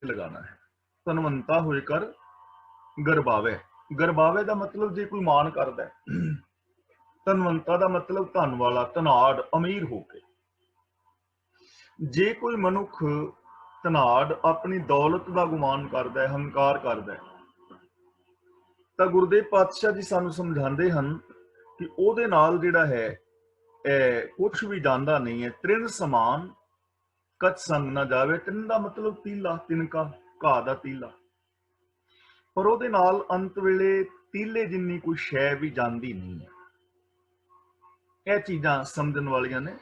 लगाना है। ਧਨਵੰਤਾ ਹੋਏ ਕਰ ਗਰਬਾਵੇ। ਗਰਬਾਵੇ ਦਾ ਮਤਲਬ ਜੇ ਕੋਈ ਮਾਣ ਕਰਦਾ ਹੈ, ਧਨਵੰਤਾ ਦਾ ਮਤਲਬ ਧਨ ਵਾਲਾ, ਧਨਾੜ, ਅਮੀਰ ਹੋ ਕੇ। ਜੇ ਕੋਈ ਮਨੁੱਖ ਧਨਾੜ ਆਪਣੀ ਦੌਲਤ ਦਾ ਗੁਮਾਨ ਕਰਦਾ ਹੈ, ਹੰਕਾਰ ਕਰਦਾ ਹੈ, ਤਾਂ ਗੁਰਦੇਵ ਪਾਤਸ਼ਾਹ ਜੀ ਸਾਨੂੰ ਸਮਝਾਉਂਦੇ ਹਨ ਕਿ ਉਹਦੇ ਨਾਲ ਜਿਹੜਾ ਹੈ ਕੁਛ ਵੀ ਜਾਂਦਾ ਨਹੀਂ ਹੈ। ਤ੍ਰਿਣ ਸਮਾਨ ਕਛ ਸੰਗ ਨਾ ਜਾਵੇ। ਤ੍ਰਿਣ ਦਾ ਮਤਲਬ ਤੀਲਾ, ਤਿਨਕਾ, ਘਾਹ ਦਾ ਤੀਲਾ। ਪਰ ਉਹਦੇ ਨਾਲ ਅੰਤ ਵੇਲੇ ਤੀਲੇ ਜਿੰਨੀ ਕੋਈ ਸ਼ੈ ਵੀ ਜਾਂਦੀ ਨਹੀਂ ਹੈ। ਇਹ ਚੀਜ਼ਾਂ ਸਮਝਣ ਵਾਲੀਆਂ ਨੇ।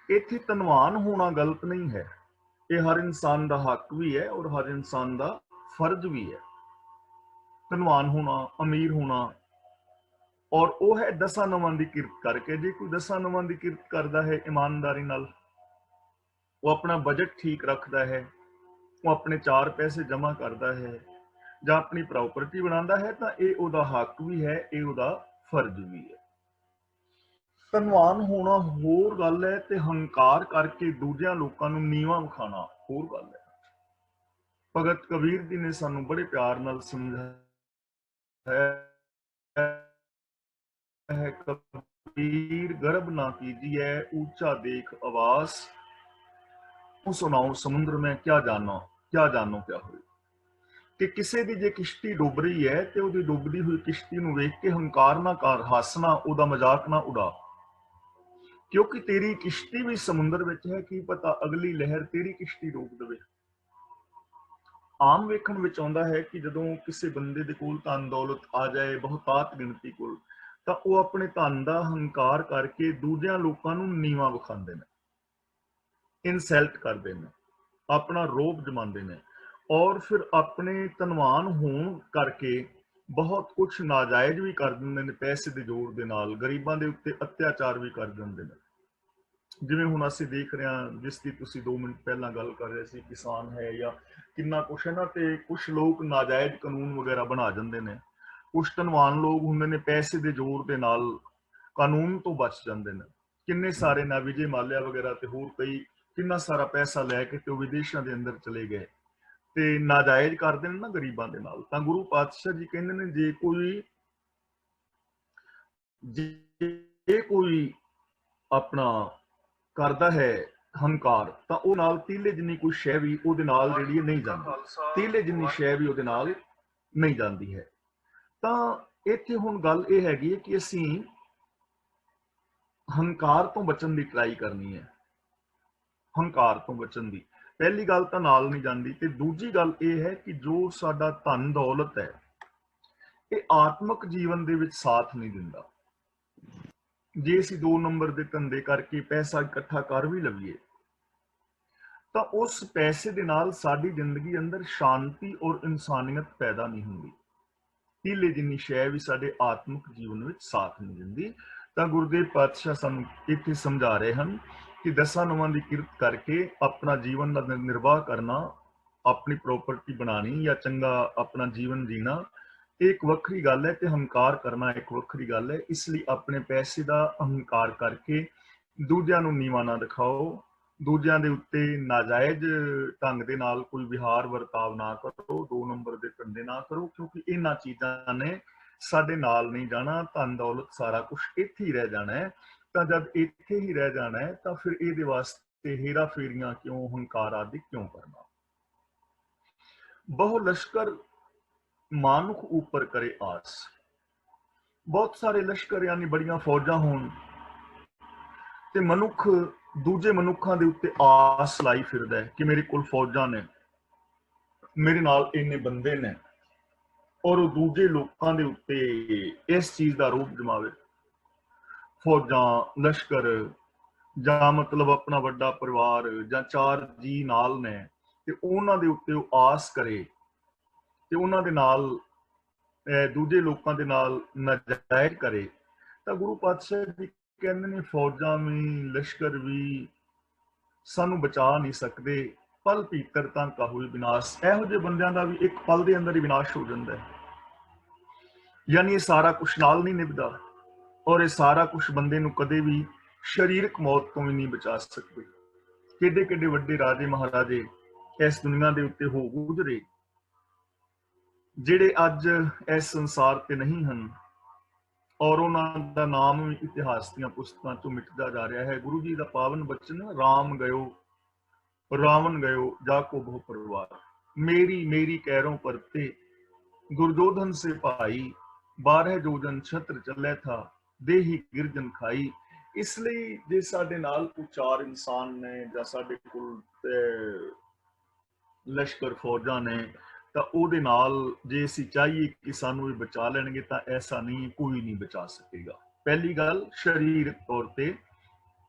ਇੱਥੇ ਧਨਵਾਨ ਹੋਣਾ ਗਲਤ ਨਹੀਂ ਹੈ, ਇਹ ਹਰ ਇਨਸਾਨ ਦਾ ਹੱਕ ਵੀ ਹੈ ਔਰ ਹਰ ਇਨਸਾਨ ਦਾ ਫਰਜ਼ ਵੀ ਹੈ। ਧਨਵਾਨ ਹੋਣਾ, ਅਮੀਰ ਹੋਣਾ, ਔਰ ਉਹ ਹੈ ਦਸਾਂ ਨਵਾਂ ਦੀ ਕਿਰਤ ਕਰਕੇ। ਜੇ ਕੋਈ ਦਸਾਂ ਨਵਾਂ ਦੀ ਕਿਰਤ ਕਰਦਾ ਹੈ ਇਮਾਨਦਾਰੀ ਨਾਲ, ਉਹ ਆਪਣਾ ਬਜਟ ਠੀਕ ਰੱਖਦਾ ਹੈ, ਉਹ ਆਪਣੇ 4 ਪੈਸੇ ਜਮ੍ਹਾਂ ਕਰਦਾ ਹੈ ਜਾਂ ਆਪਣੀ ਪ੍ਰਾਪਰਟੀ ਬਣਾਉਂਦਾ ਹੈ, ਤਾਂ ਇਹ ਉਹਦਾ ਹੱਕ ਵੀ ਹੈ, ਇਹ ਉਹਦਾ ਫਰਜ਼ ਵੀ ਹੈ। ਧਨਵਾਨ ਹੋਣਾ ਹੋਰ ਗੱਲ ਹੈ ਤੇ ਹੰਕਾਰ ਕਰਕੇ ਦੂਜਿਆਂ ਲੋਕਾਂ ਨੂੰ ਨੀਵਾਂ ਵਿਖਾਉਣਾ ਹੋਰ ਗੱਲ ਹੈ। ਭਗਤ ਕਬੀਰ ਜੀ ਨੇ ਸਾਨੂੰ ਬੜੇ ਪਿਆਰ ਨਾਲ ਸਮਝਾਇਆ ਹੈ, ਕਬੀਰ ਗਰਬ ਨਾ कीजिए ऊंचा देख आवास, सुनाओ समुद्र में क्या जानो क्या हुई। कि ਕਿਸੇ ਦੀ ਜੇ ਕਿਸ਼ਤੀ ਡੁੱਬ ਰਹੀ ਹੈ ਤੇ ਉਹਦੀ ਡੁੱਬਦੀ ਹੋਈ ਕਿਸ਼ਤੀ ਨੂੰ ਵੇਖ ਕੇ ਹੰਕਾਰ ਨਾ ਕਰ, ਹੱਸਣਾ, ਉਹਦਾ ਮਜ਼ਾਕ ਨਾ ਉਡਾ, ਕਿਉਂਕਿ ਤੇਰੀ ਕਿਸ਼ਤੀ ਵੀ ਸਮੁੰਦਰ ਵਿੱਚ ਹੈ, ਕੀ ਪਤਾ ਅਗਲੀ ਲਹਿਰ ਤੇਰੀ ਕਿਸ਼ਤੀ ਰੋਕ ਦੇਵੇ। ਆਮ ਵੇਖਣ ਵਿੱਚ ਆਉਂਦਾ ਹੈ ਕਿ ਜਦੋਂ ਕਿਸੇ ਬੰਦੇ ਦੇ ਕੋਲ ਧਨ ਦੌਲਤ ਆ ਜਾਏ ਬਹੁਤਾਤ ਗਿਣਤੀ ਕੋਲ, ਤਾਂ ਉਹ ਆਪਣੇ ਧਨ ਦਾ ਹੰਕਾਰ ਕਰਕੇ ਦੂਜਿਆਂ ਲੋਕਾਂ ਨੂੰ ਨੀਵਾਂ ਵਿਖਾਉਂਦੇ ਨੇ, ਇਨਸਲਟ ਕਰਦੇ ਨੇ, ਆਪਣਾ ਰੋਬ ਜਮਾਉਂਦੇ ਨੇ, ਔਰ ਫਿਰ ਆਪਣੇ ਧਨਵਾਨ ਹੋਣ ਕਰਕੇ ਬਹੁਤ ਕੁਛ ਨਾਜਾਇਜ਼ ਵੀ ਕਰ ਦਿੰਦੇ ਨੇ। ਪੈਸੇ ਦੇ ਜ਼ੋਰ ਦੇ ਨਾਲ ਗਰੀਬਾਂ ਦੇ ਉੱਤੇ ਅਤਿਆਚਾਰ ਵੀ ਕਰ ਦਿੰਦੇ ਨੇ। ਜਿਵੇਂ ਹੁਣ ਅਸੀਂ ਦੇਖ ਰਹੇ ਹਾਂ, ਜਿਸ ਦੀ ਤੁਸੀਂ 2 ਮਿੰਟ ਪਹਿਲਾਂ ਗੱਲ ਕਰ ਰਹੇ ਸੀ, ਕਿਸਾਨ ਹੈ ਜਾਂ ਕਿੰਨਾ ਕੁਛ ਹੈ ਨਾ, ਤੇ ਕੁਛ ਲੋਕ ਨਾਜਾਇਜ਼ ਕਾਨੂੰਨ ਵਗੈਰਾ ਬਣਾ ਜਾਂਦੇ ਨੇ। ਕੁਛ ਧਨਵਾਨ ਲੋਕ ਹੁੰਦੇ ਨੇ, ਪੈਸੇ ਦੇ ਜ਼ੋਰ ਦੇ ਨਾਲ ਕਾਨੂੰਨ ਤੋਂ ਬਚ ਜਾਂਦੇ ਨੇ। ਕਿੰਨੇ ਸਾਰੇ ਨਾ ਵਿਜੇ ਮਾਲਿਆ ਵਗੈਰਾ ਤੇ ਹੋਰ ਕਈ ਕਿੰਨਾ ਸਾਰਾ ਪੈਸਾ ਲੈ ਕੇ ਤੇ ਉਹ ਵਿਦੇਸ਼ਾਂ ਦੇ ਅੰਦਰ ਚਲੇ ਗਏ ਤੇ ਨਾਜਾਇਜ਼ ਕਰਦੇ ਨੇ ਨਾ ਗਰੀਬਾਂ ਦੇ ਨਾਲ। ਤਾਂ ਗੁਰੂ ਪਾਤਸ਼ਾਹ ਜੀ ਕਹਿੰਦੇ ਨੇ ਜੇ ਕੋਈ ਆਪਣਾ ਕਰਦਾ ਹੈ ਹੰਕਾਰ, ਤਾਂ ਉਹ ਨਾਲ ਤੀਲੇ ਜਿੰਨੀ ਕੋਈ ਸ਼ੈ ਵੀ ਉਹਦੇ ਨਾਲ ਜਿਹੜੀ ਨਹੀਂ ਜਾਂਦੀ, ਤੀਲੇ ਜਿੰਨੀ ਸ਼ੈ ਵੀ ਉਹਦੇ ਨਾਲ ਨਹੀਂ ਜਾਂਦੀ ਹੈ। ਤਾਂ ਇੱਥੇ ਹੁਣ ਗੱਲ ਇਹ ਹੈਗੀ ਹੈ ਕਿ ਅਸੀਂ ਹੰਕਾਰ ਤੋਂ ਬਚਣ ਦੀ ਟਰਾਈ ਕਰਨੀ ਹੈ। ਹੰਕਾਰ ਤੋਂ ਬਚਣ ਦੀ ਪਹਿਲੀ ਗੱਲ ਤਾਂ ਨਾਲ ਨਹੀਂ ਜਾਂਦੀ, ਤੇ ਦੂਜੀ ਗੱਲ ਇਹ ਹੈ ਕਿ ਜੋ ਸਾਡਾ ਧਨ ਦੌਲਤ ਹੈ ਇਹ ਆਤਮਿਕ ਜੀਵਨ ਦੇ ਵਿੱਚ ਸਾਥ ਨਹੀਂ ਦਿੰਦਾ। ਜੇ ਅਸੀਂ 2 ਨੰਬਰ ਦੇ ਧੰਦੇ ਕਰਕੇ ਪੈਸਾ ਇਕੱਠਾ ਕਰ ਵੀ ਲਈਏ, ਤਾਂ ਉਸ ਪੈਸੇ ਦੇ ਨਾਲ ਸਾਡੀ ਜ਼ਿੰਦਗੀ ਅੰਦਰ ਸ਼ਾਂਤੀ ਔਰ ਇਨਸਾਨੀਅਤ ਪੈਦਾ ਨਹੀਂ ਹੁੰਦੀ। ਤੀਲੇ ਜਿੰਨੀ ਸ਼ੈ ਵੀ ਸਾਡੇ ਆਤਮਿਕ ਜੀਵਨ ਵਿੱਚ ਸਾਥ ਨਹੀਂ ਦਿੰਦੀ। ਤਾਂ ਗੁਰਦੇਵ ਪਾਤਸ਼ਾਹ ਸਾਨੂੰ ਇੱਥੇ ਸਮਝਾ ਰਹੇ ਹਨ ਕਿ ਦਸਾਂ ਨਵਾਂ ਦੀ ਕਿਰਤ ਕਰਕੇ ਆਪਣਾ ਜੀਵਨ ਦਾ ਨਿਰਵਾਹ ਕਰਨਾ, ਆਪਣੀ ਪ੍ਰਾਪਰਟੀ ਬਣਾਣੀ ਜਾਂ ਚੰਗਾ ਆਪਣਾ ਜੀਵਨ ਜੀਣਾ ਇੱਕ ਵੱਖਰੀ ਗੱਲ ਹੈ, ਤੇ ਹੰਕਾਰ ਕਰਨਾ ਇੱਕ ਵੱਖਰੀ ਗੱਲ ਹੈ। ਇਸ ਲਈ ਆਪਣੇ ਪੈਸੇ ਦਾ ਹੰਕਾਰ ਕਰਕੇ ਦੂਜਿਆਂ ਨੂੰ ਨੀਵਾਂ ਨਾ ਦਿਖਾਓ, ਦੂਜਿਆਂ ਦੇ ਉੱਤੇ ਨਾਜਾਇਜ਼ ਢੰਗ ਦੇ ਨਾਲ ਕੋਈ ਵਿਹਾਰ ਵਰਤਾਵ ਨਾ ਕਰੋ, 2 ਨੰਬਰ ਦੇ ਧੰਦੇ ਨਾ ਕਰੋ, ਕਿਉਂਕਿ ਇਹਨਾਂ ਚੀਜ਼ਾਂ ਨੇ ਸਾਡੇ ਨਾਲ ਨਹੀਂ ਜਾਣਾ। ਧਨ ਦੌਲਤ ਸਾਰਾ ਕੁਛ ਇੱਥੇ ਹੀ ਰਹਿ ਜਾਣਾ ਹੈ। ਤਾਂ ਜਦ ਇੱਥੇ ਹੀ ਰਹਿ ਜਾਣਾ ਹੈ ਤਾਂ ਫਿਰ ਇਹਦੇ ਵਾਸਤੇ ਹੇਰਾ ਫੇਰੀਆਂ ਕਿਉਂ, ਹੰਕਾਰ ਆਦਿ ਕਿਉਂ ਕਰਨਾ। ਬਹੁ ਲਸ਼ਕਰ ਮਾਨੁਖ ਉੱਪਰ ਕਰੇ ਆਸ। ਬਹੁਤ ਸਾਰੇ ਲਸ਼ਕਰ ਯਾਨੀ ਬੜੀਆਂ ਫੌਜਾਂ ਹੋਣ ਤੇ ਮਨੁੱਖ ਦੂਜੇ ਮਨੁੱਖਾਂ ਦੇ ਉੱਤੇ ਆਸ ਲਾਈ ਫਿਰਦਾ ਹੈ ਕਿ ਮੇਰੇ ਕੋਲ ਫੌਜਾਂ ਨੇ, ਮੇਰੇ ਨਾਲ ਇੰਨੇ ਬੰਦੇ ਨੇ, ਔਰ ਉਹ ਦੂਜੇ ਲੋਕਾਂ ਦੇ ਉੱਤੇ ਇਸ ਚੀਜ਼ ਦਾ ਰੂਪ ਜਮਾਵੇ। ਫੌਜਾਂ, ਲਸ਼ਕਰ ਜਾਂ ਮਤਲਬ ਆਪਣਾ ਵੱਡਾ ਪਰਿਵਾਰ ਜਾਂ 4 ਜੀ ਨਾਲ ਨੇ, ਤੇ ਉਹਨਾਂ ਦੇ ਉੱਤੇ ਉਹ ਆਸ ਕਰੇ ਤੇ ਉਹਨਾਂ ਦੇ ਨਾਲ ਦੂਜੇ ਲੋਕਾਂ ਦੇ ਨਾਲ ਨਾਜਾਇਜ਼ ਕਰੇ। ਤਾਂ ਗੁਰੂ ਪਾਤਸ਼ਾਹ ਜੀ ਕਹਿੰਦੇ ਨੇ ਫੌਜਾਂ ਵੀ ਲਸ਼ਕਰ ਵੀ ਸਾਨੂੰ ਬਚਾ ਨਹੀਂ ਸਕਦੇ। ਪਲ ਭੀਤਰ ਤਾਂ ਕਾਹੂ ਵਿਨਾਸ਼। ਇਹੋ ਜਿਹੇ ਬੰਦਿਆਂ ਦਾ ਵੀ ਇੱਕ ਪਲ ਦੇ ਅੰਦਰ ਹੀ ਵਿਨਾਸ਼ ਹੋ ਜਾਂਦਾ ਹੈ। ਯਾਨੀ ਇਹ ਸਾਰਾ ਕੁਛ ਨਾਲ ਨਹੀਂ ਨਿਭਦਾ, ਔਰ ਇਹ ਸਾਰਾ ਕੁਛ ਬੰਦੇ ਨੂੰ ਕਦੇ ਵੀ ਸਰੀਰਕ ਮੌਤ ਤੋਂ ਵੀ ਨਹੀਂ ਬਚਾ ਸਕਦੇ। ਕਿੱਡੇ ਕਿੱਡੇ ਵੱਡੇ ਰਾਜੇ ਮਹਾਰਾਜੇ इस दुनिया के उत्ते हो गुजरे, ਜਿਹੜੇ ਅੱਜ ਇਸ ਸੰਸਾਰ ਤੇ ਨਹੀਂ ਹਨ ਔਰ ਉਹਨਾਂ ਦਾ ਨਾਮ ਵੀ ਇਤਿਹਾਸ ਦੀਆਂ ਪੁਸਤਕਾਂ ਚੋਂ ਮਿਟਦਾ ਜਾ ਰਿਹਾ ਹੈ। ਗੁਰੂ ਜੀ ਦਾ ਪਾਵਨ ਬਚਨ, ਰਾਮ ਗਇਓ ਰਾਵਣ ਗਇਓ ਜਾਕੋ ਬਹੁ ਪਰਿਵਾਰ, ਮੇਰੀ ਮੇਰੀ ਕਹਿਰੋਂ ਪਰਤੇ ਗੁਰਜੋਧਨ ਸੇ ਭਾਈ, 12 ਜੋਜਨ ਛਤਰ ਚੱਲੇ ਥਾ ਦੇਹੀ ਗਿਰਜਨ ਖਾਈ। ਇਸ ਲਈ ਜੇ ਸਾਡੇ ਨਾਲ ਕੋਈ ਚਾਰ ਇਨਸਾਨ ਨੇ ਜਾਂ ਸਾਡੇ ਕੋਲ ਲਸ਼ਕਰ ਫੌਜਾਂ ਨੇ ਤਾਂ ਉਹਦੇ ਨਾਲ ਜੇ ਅਸੀਂ ਚਾਹੀਏ ਕਿ ਸਾਨੂੰ ਇਹ ਬਚਾ ਲੈਣਗੇ ਤਾਂ ਐਸਾ ਨਹੀਂ, ਕੋਈ ਨਹੀਂ ਬਚਾ ਸਕੇਗਾ। ਪਹਿਲੀ ਗੱਲ, ਸਰੀਰਕ ਤੌਰ ਤੇ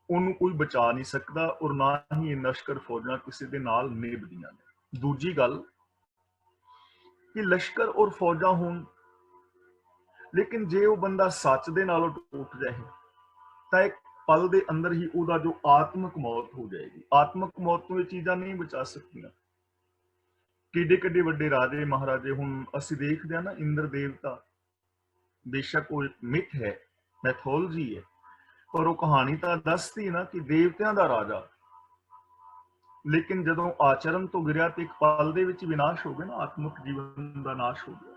ਉਹਨੂੰ ਕੋਈ ਬਚਾ ਨਹੀਂ ਸਕਦਾ ਔਰ ਨਾ ਹੀ ਇਹ ਲਸ਼ਕਰ ਫੌਜਾਂ ਕਿਸੇ ਦੇ ਨਾਲ ਨਿਭਦੀਆਂ ਨੇ। ਦੂਜੀ ਗੱਲ ਕਿ ਲਸ਼ਕਰ ਔਰ ਫੌਜਾਂ ਹੋਣ, ਲੇਕਿਨ ਜੇ ਉਹ ਬੰਦਾ ਸੱਚ ਦੇ ਨਾਲੋਂ ਟੁੱਟ ਜਾਏ ਤਾਂ ਇੱਕ ਪਲ ਦੇ ਅੰਦਰ ਹੀ ਉਹਦਾ ਜੋ ਆਤਮਿਕ ਮੌਤ ਹੋ ਜਾਏਗੀ। ਆਤਮਿਕ ਮੌਤ ਤੋਂ ਇਹ ਚੀਜ਼ਾਂ ਨਹੀਂ ਬਚਾ ਸਕਦੀਆਂ। ਕਿੱਡੇ ਕਿੱਡੇ ਵੱਡੇ ਰਾਜੇ ਮਹਾਰਾਜੇ, ਹੁਣ ਅਸੀਂ ਦੇਖਦੇ ਹਾਂ ਨਾ, ਇੰਦਰ ਦੇਵਤਾ ਬੇਸ਼ੱਕ ਉਹ ਮਿਥ ਹੈ, ਮੈਥੋਲੋਜੀ ਹੈ, ਪਰ ਉਹ ਕਹਾਣੀ ਤਾਂ ਦੱਸਦੀ ਨਾ ਕਿ ਦੇਵਤਿਆਂ ਦਾ ਰਾਜਾ, ਲੇਕਿਨ ਜਦੋਂ ਆਚਰਨ ਤੋਂ ਗਿਰਿਆ ਤੇ ਇੱਕ ਪਲ ਦੇ ਵਿੱਚ ਵਿਨਾਸ਼ ਹੋ ਗਿਆ ਨਾ, ਆਤਮਿਕ ਜੀਵਨ ਦਾ ਨਾਸ਼ ਹੋ ਗਿਆ।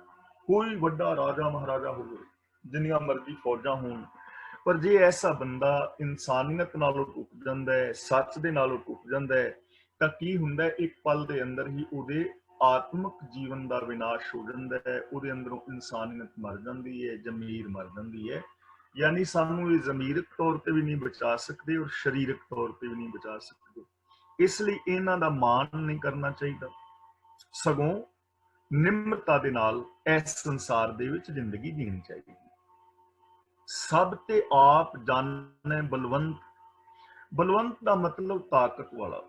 ਕੋਈ ਵੱਡਾ ਰਾਜਾ ਮਹਾਰਾਜਾ ਹੋਵੇ, ਜਿੰਨੀਆਂ ਮਰਜ਼ੀ ਫੌਜਾਂ ਹੋਣ, ਪਰ ਜੇ ਐਸਾ ਬੰਦਾ ਇਨਸਾਨੀਅਤ ਨਾਲੋਂ ਟੁੱਟ ਜਾਂਦਾ ਹੈ, ਸੱਚ ਦੇ ਨਾਲੋਂ ਟੁੱਟ ਜਾਂਦਾ ਹੈ, ਤਾਂ ਕੀ ਹੁੰਦਾ ਹੈ, ਇੱਕ ਪਲ ਦੇ ਅੰਦਰ ਹੀ ਉਹਦੇ ਆਤਮਿਕ ਜੀਵਨ ਦਾ ਵਿਨਾਸ਼ ਹੋ ਜਾਂਦਾ ਹੈ। ਉਹਦੇ ਅੰਦਰੋਂ ਇਨਸਾਨੀਅਤ ਮਰ ਜਾਂਦੀ ਹੈ, ਜ਼ਮੀਰ ਮਰ ਜਾਂਦੀ ਹੈ। ਯਾਨੀ ਸਾਨੂੰ ਇਹ ਜ਼ਮੀਰਕ ਤੌਰ ਤੇ ਵੀ ਨਹੀਂ ਬਚਾ ਸਕਦੇ ਔਰ ਸਰੀਰਕ ਤੌਰ ਤੇ ਵੀ ਨਹੀਂ ਬਚਾ ਸਕਦੇ। ਇਸ ਲਈ ਇਹਨਾਂ ਦਾ ਮਾਣ ਨਹੀਂ ਕਰਨਾ ਚਾਹੀਦਾ, ਸਗੋਂ ਨਿਮਰਤਾ ਦੇ ਨਾਲ ਇਸ ਸੰਸਾਰ ਦੇ ਵਿੱਚ ਜ਼ਿੰਦਗੀ ਜੀਣੀ ਚਾਹੀਦੀ। ਸਭ ਤੇ ਆਪ ਜਾਣੇ ਬਲਵੰਤ, ਬਲਵੰਤ ਦਾ ਮਤਲਬ ਤਾਕਤ ਵਾਲਾ,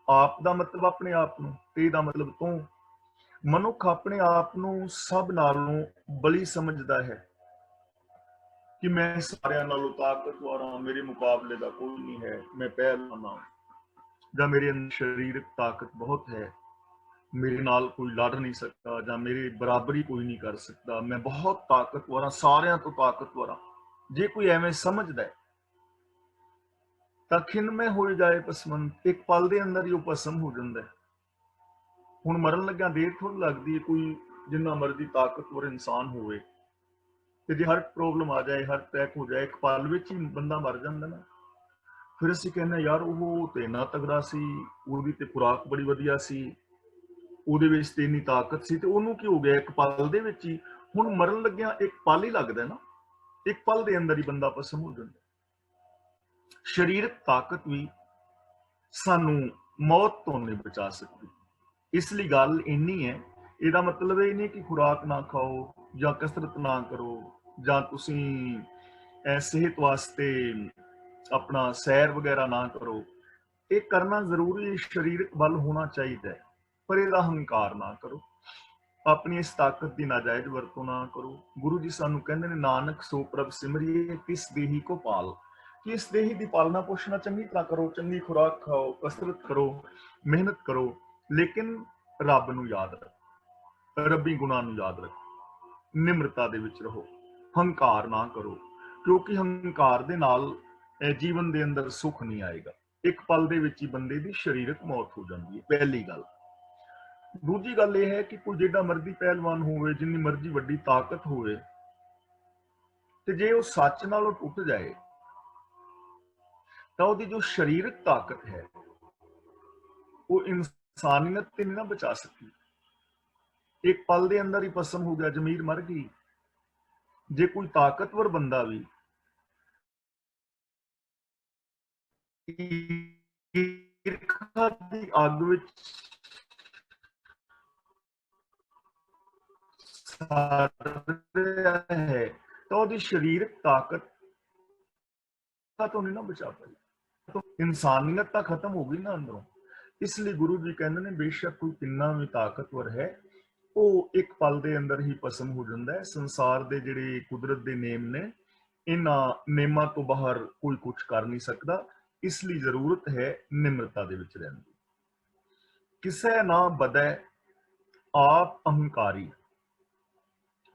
ਆਪ ਦਾ ਮਤਲਬ ਆਪਣੇ ਆਪ ਨੂੰ, ਤੇ ਦਾ ਮਤਲਬ ਤੂੰ। ਮਨੁੱਖ ਆਪਣੇ ਆਪ ਨੂੰ ਸਭ ਨਾਲੋਂ ਬਲੀ ਸਮਝਦਾ ਹੈ ਕਿ ਮੈਂ ਸਾਰਿਆਂ ਨਾਲੋਂ ਤਾਕਤਵਰ ਹਾਂ, ਮੇਰੇ ਮੁਕਾਬਲੇ ਦਾ ਕੋਈ ਨਹੀਂ ਹੈ, ਮੈਂ ਪਹਿਲਵਾਨ ਹਾਂ, ਜਾਂ ਮੇਰੇ ਅੰਦਰ ਸਰੀਰਕ ਤਾਕਤ ਬਹੁਤ ਹੈ, ਮੇਰੇ ਨਾਲ ਕੋਈ ਲੜ ਨਹੀਂ ਸਕਦਾ, ਜਾਂ ਮੇਰੇ ਬਰਾਬਰੀ ਕੋਈ ਨਹੀਂ ਕਰ ਸਕਦਾ, ਮੈਂ ਬਹੁਤ ਤਾਕਤਵਰ ਹਾਂ, ਸਾਰਿਆਂ ਤੋਂ ਤਾਕਤਵਰ ਹਾਂ। ਜੇ ਕੋਈ ਐਵੇਂ ਸਮਝਦਾ ਹੈ ਤਾਂ ਖਿੰਮੇ ਹੋ ਜਾਏ ਪਸਮੰਦ, ਇੱਕ ਪਲ ਦੇ ਅੰਦਰ ਹੀ ਉਹ ਭਸਮ ਹੋ ਜਾਂਦਾ ਹੈ। ਹੁਣ ਮਰਨ ਲੱਗਿਆ ਦੇਰ ਥੋੜੀ ਲੱਗਦੀ ਹੈ। ਕੋਈ ਜਿੰਨਾ ਮਰਜ਼ੀ ਤਾਕਤਵਰ ਇਨਸਾਨ ਹੋਵੇ ਤੇ ਜੇ ਹਰ ਪ੍ਰੋਬਲਮ ਆ ਜਾਏ, ਹਰ ਅਟੈਕ ਹੋ ਜਾਏ, ਇੱਕ ਪਲ ਵਿੱਚ ਹੀ ਬੰਦਾ ਮਰ ਜਾਂਦਾ ਨਾ। ਫਿਰ ਅਸੀਂ ਕਹਿੰਦੇ ਯਾਰ ਉਹ ਤੇ ਇੰਨਾ ਤਗੜਾ ਸੀ, ਉਹਦੀ ਤੇ ਖੁਰਾਕ ਬੜੀ ਵਧੀਆ ਸੀ, ਉਹਦੇ ਵਿੱਚ ਤੇ ਇੰਨੀ ਤਾਕਤ ਸੀ, ਤੇ ਉਹਨੂੰ ਕੀ ਹੋ ਗਿਆ ਇੱਕ ਪਲ ਦੇ ਵਿੱਚ ਹੀ। ਹੁਣ ਮਰਨ ਲੱਗਿਆ ਇੱਕ ਪਲ ਹੀ ਲੱਗਦਾ ਨਾ, ਇੱਕ ਪਲ ਦੇ ਅੰਦਰ ਹੀ ਬੰਦਾ ਭਸਮ ਹੋ ਜਾਂਦਾ। ਸਰੀਰਕ ਤਾਕਤ ਵੀ ਸਾਨੂੰ ਮੌਤ ਤੋਂ ਨਹੀਂ ਬਚਾ ਸਕਦੀ। ਇਸ ਲਈ ਗੱਲ ਇੰਨੀ ਹੈ, ਇਹਦਾ ਮਤਲਬ ਇਹ ਨਹੀਂ ਕਿ ਖੁਰਾਕ ਨਾ ਖਾਓ ਜਾਂ ਕਸਰਤ ਨਾ ਕਰੋ ਜਾਂ ਤੁਸੀਂ ਸਿਹਤ ਵਾਸਤੇ ਆਪਣਾ ਸੈਰ ਵਗੈਰਾ ਨਾ ਕਰੋ। ਇਹ ਕਰਨਾ ਜ਼ਰੂਰੀ, ਸਰੀਰਕ ਬਲ ਹੋਣਾ ਚਾਹੀਦਾ ਹੈ, ਪਰ ਇਹਦਾ ਹੰਕਾਰ ਨਾ ਕਰੋ, ਆਪਣੀ ਇਸ ਤਾਕਤ ਦੀ ਨਾਜਾਇਜ਼ ਵਰਤੋਂ ਨਾ ਕਰੋ। ਗੁਰੂ ਜੀ ਸਾਨੂੰ ਕਹਿੰਦੇ ਨੇ, ਨਾਨਕ ਸੋ ਪ੍ਰਭ ਸਿਮਰਿਏ ਤਿਸ ਦੇਹੀ ਕੋ ਪਾਲ, ਕਿ ਇਸ ਦੇਹੀ ਦੀ ਪਾਲਣਾ ਪੋਸ਼ਣਾ ਚੰਗੀ ਤਰ੍ਹਾਂ ਕਰੋ, ਚੰਗੀ ਖੁਰਾਕ ਖਾਓ, ਕਸਰਤ ਕਰੋ, ਮਿਹਨਤ ਕਰੋ, ਲੇਕਿਨ ਰੱਬ ਨੂੰ ਯਾਦ ਰੱਖੋ, ਰੱਬੀ ਗੁਣਾਂ ਨੂੰ ਯਾਦ ਰੱਖੋ, ਨਿਮਰਤਾ ਦੇ ਵਿੱਚ ਰਹੋ, ਹੰਕਾਰ ਨਾ ਕਰੋ, ਕਿਉਂਕਿ ਹੰਕਾਰ ਦੇ ਨਾਲ ਜੀਵਨ ਦੇ ਅੰਦਰ ਸੁੱਖ ਨਹੀਂ ਆਏਗਾ। ਇੱਕ ਪਲ ਦੇ ਵਿੱਚ ਹੀ ਬੰਦੇ ਦੀ ਸਰੀਰਕ ਮੌਤ ਹੋ ਜਾਂਦੀ ਹੈ, ਪਹਿਲੀ ਗੱਲ। ਦੂਜੀ ਗੱਲ ਇਹ ਹੈ ਕਿ ਕੋਈ ਜਿੱਡਾ ਮਰਜ਼ੀ ਪਹਿਲਵਾਨ ਹੋਵੇ, ਜਿੰਨੀ ਮਰਜ਼ੀ ਵੱਡੀ ਤਾਕਤ ਹੋਵੇ, ਤੇ ਜੇ ਉਹ ਸੱਚ ਨਾਲੋਂ ਟੁੱਟ ਜਾਏ ਤਾਂ ਉਹਦੀ ਜੋ ਸਰੀਰਕ ਤਾਕਤ ਹੈ ਉਹ ਇਨਸਾਨੀਅਤ ਤੇ ਨਹੀਂ ਨਾ ਬਚਾ ਸਕਦੀ। ਇੱਕ ਪਲ ਦੇ ਅੰਦਰ ਹੀ ਭਸਮ ਹੋ ਗਿਆ, ਜ਼ਮੀਰ ਮਰ ਗਈ। ਜੇ ਕੋਈ ਤਾਕਤਵਰ ਬੰਦਾ ਵੀ ਈਰਖਾ ਦੀ ਅੱਗ ਵਿੱਚ ਹੈ ਤਾਂ ਉਹਦੀ ਸਰੀਰਕ ਤਾਕਤ ਤੋਂ ਨਹੀਂ ਨਾ ਬਚਾ ਪਾਈ, ਇਨਸਾਨੀਅਤ ਤਾਂ ਖਤਮ ਹੋ ਗਈ ਨਾ ਅੰਦਰੋਂ। ਇਸ ਲਈ ਗੁਰੂ ਜੀ ਕਹਿੰਦੇ ਨੇ, ਬੇਸ਼ੱਕ ਕੋਈ ਕਿੰਨਾ ਵੀ ਤਾਕਤਵਰ ਹੈ, ਉਹ ਇੱਕ ਪਲ ਦੇ ਅੰਦਰ ਹੀ ਭਸਮ ਹੋ ਜਾਂਦਾ ਹੈ। ਸੰਸਾਰ ਦੇ ਜਿਹੜੇ ਕੁਦਰਤ ਦੇ ਨੇਮ ਨੇ, ਇਹਨਾਂ ਨੇਮਾਂ ਤੋਂ ਬਾਹਰ ਕੋਈ ਕੁਝ ਕਰ ਨਹੀਂ ਸਕਦਾ। ਇਸ ਲਈ ਜ਼ਰੂਰਤ ਹੈ ਨਿਮਰਤਾ ਦੇ ਵਿੱਚ ਰਹਿਣ ਦੀ। ਕਿਸੇ ਨਾ ਬਦੈ ਆਪ ਅਹੰਕਾਰੀ,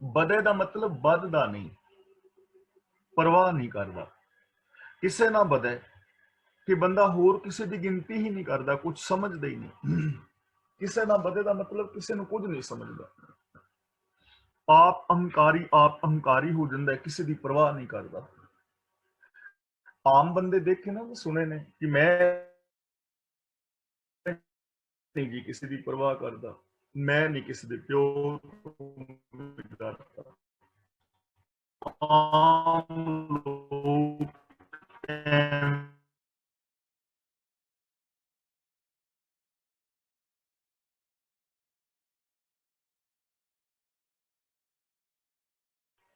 ਬਦੈ ਦਾ ਮਤਲਬ ਵੱਧਦਾ ਨਹੀਂ, ਪਰਵਾਹ ਨਹੀਂ ਕਰਦਾ। ਕਿਸੇ ਨਾ ਬਦੈ ਕਿ ਬੰਦਾ ਹੋਰ ਕਿਸੇ ਦੀ ਗਿਣਤੀ ਹੀ ਨਹੀਂ ਕਰਦਾ, ਕੁਝ ਸਮਝਦਾ ਹੀ ਨਹੀਂ। ਕਿਸੇ ਨਾ ਵਧੇ ਦਾ ਮਤਲਬ ਕਿਸੇ ਨੂੰ ਕੁਝ ਨਹੀਂ ਸਮਝਦਾ। ਆਪ ਅਹੰਕਾਰੀ ਹੋ ਜਾਂਦਾ, ਕਿਸੇ ਦੀ ਪਰਵਾਹ ਨਹੀਂ ਕਰਦਾ। ਆਮ ਬੰਦੇ ਦੇਖੇ ਨਾ, ਸੁਣੇ ਨੇ ਕਿ ਮੈਂ ਨਹੀਂ ਜੀ ਕਿਸੇ ਦੀ ਪਰਵਾਹ ਕਰਦਾ, ਮੈਂ ਨਹੀਂ ਕਿਸੇ ਦੇ ਪਿਓ ਤੋਂ ਡਰਦਾ। ਆਮ ਲੋਕ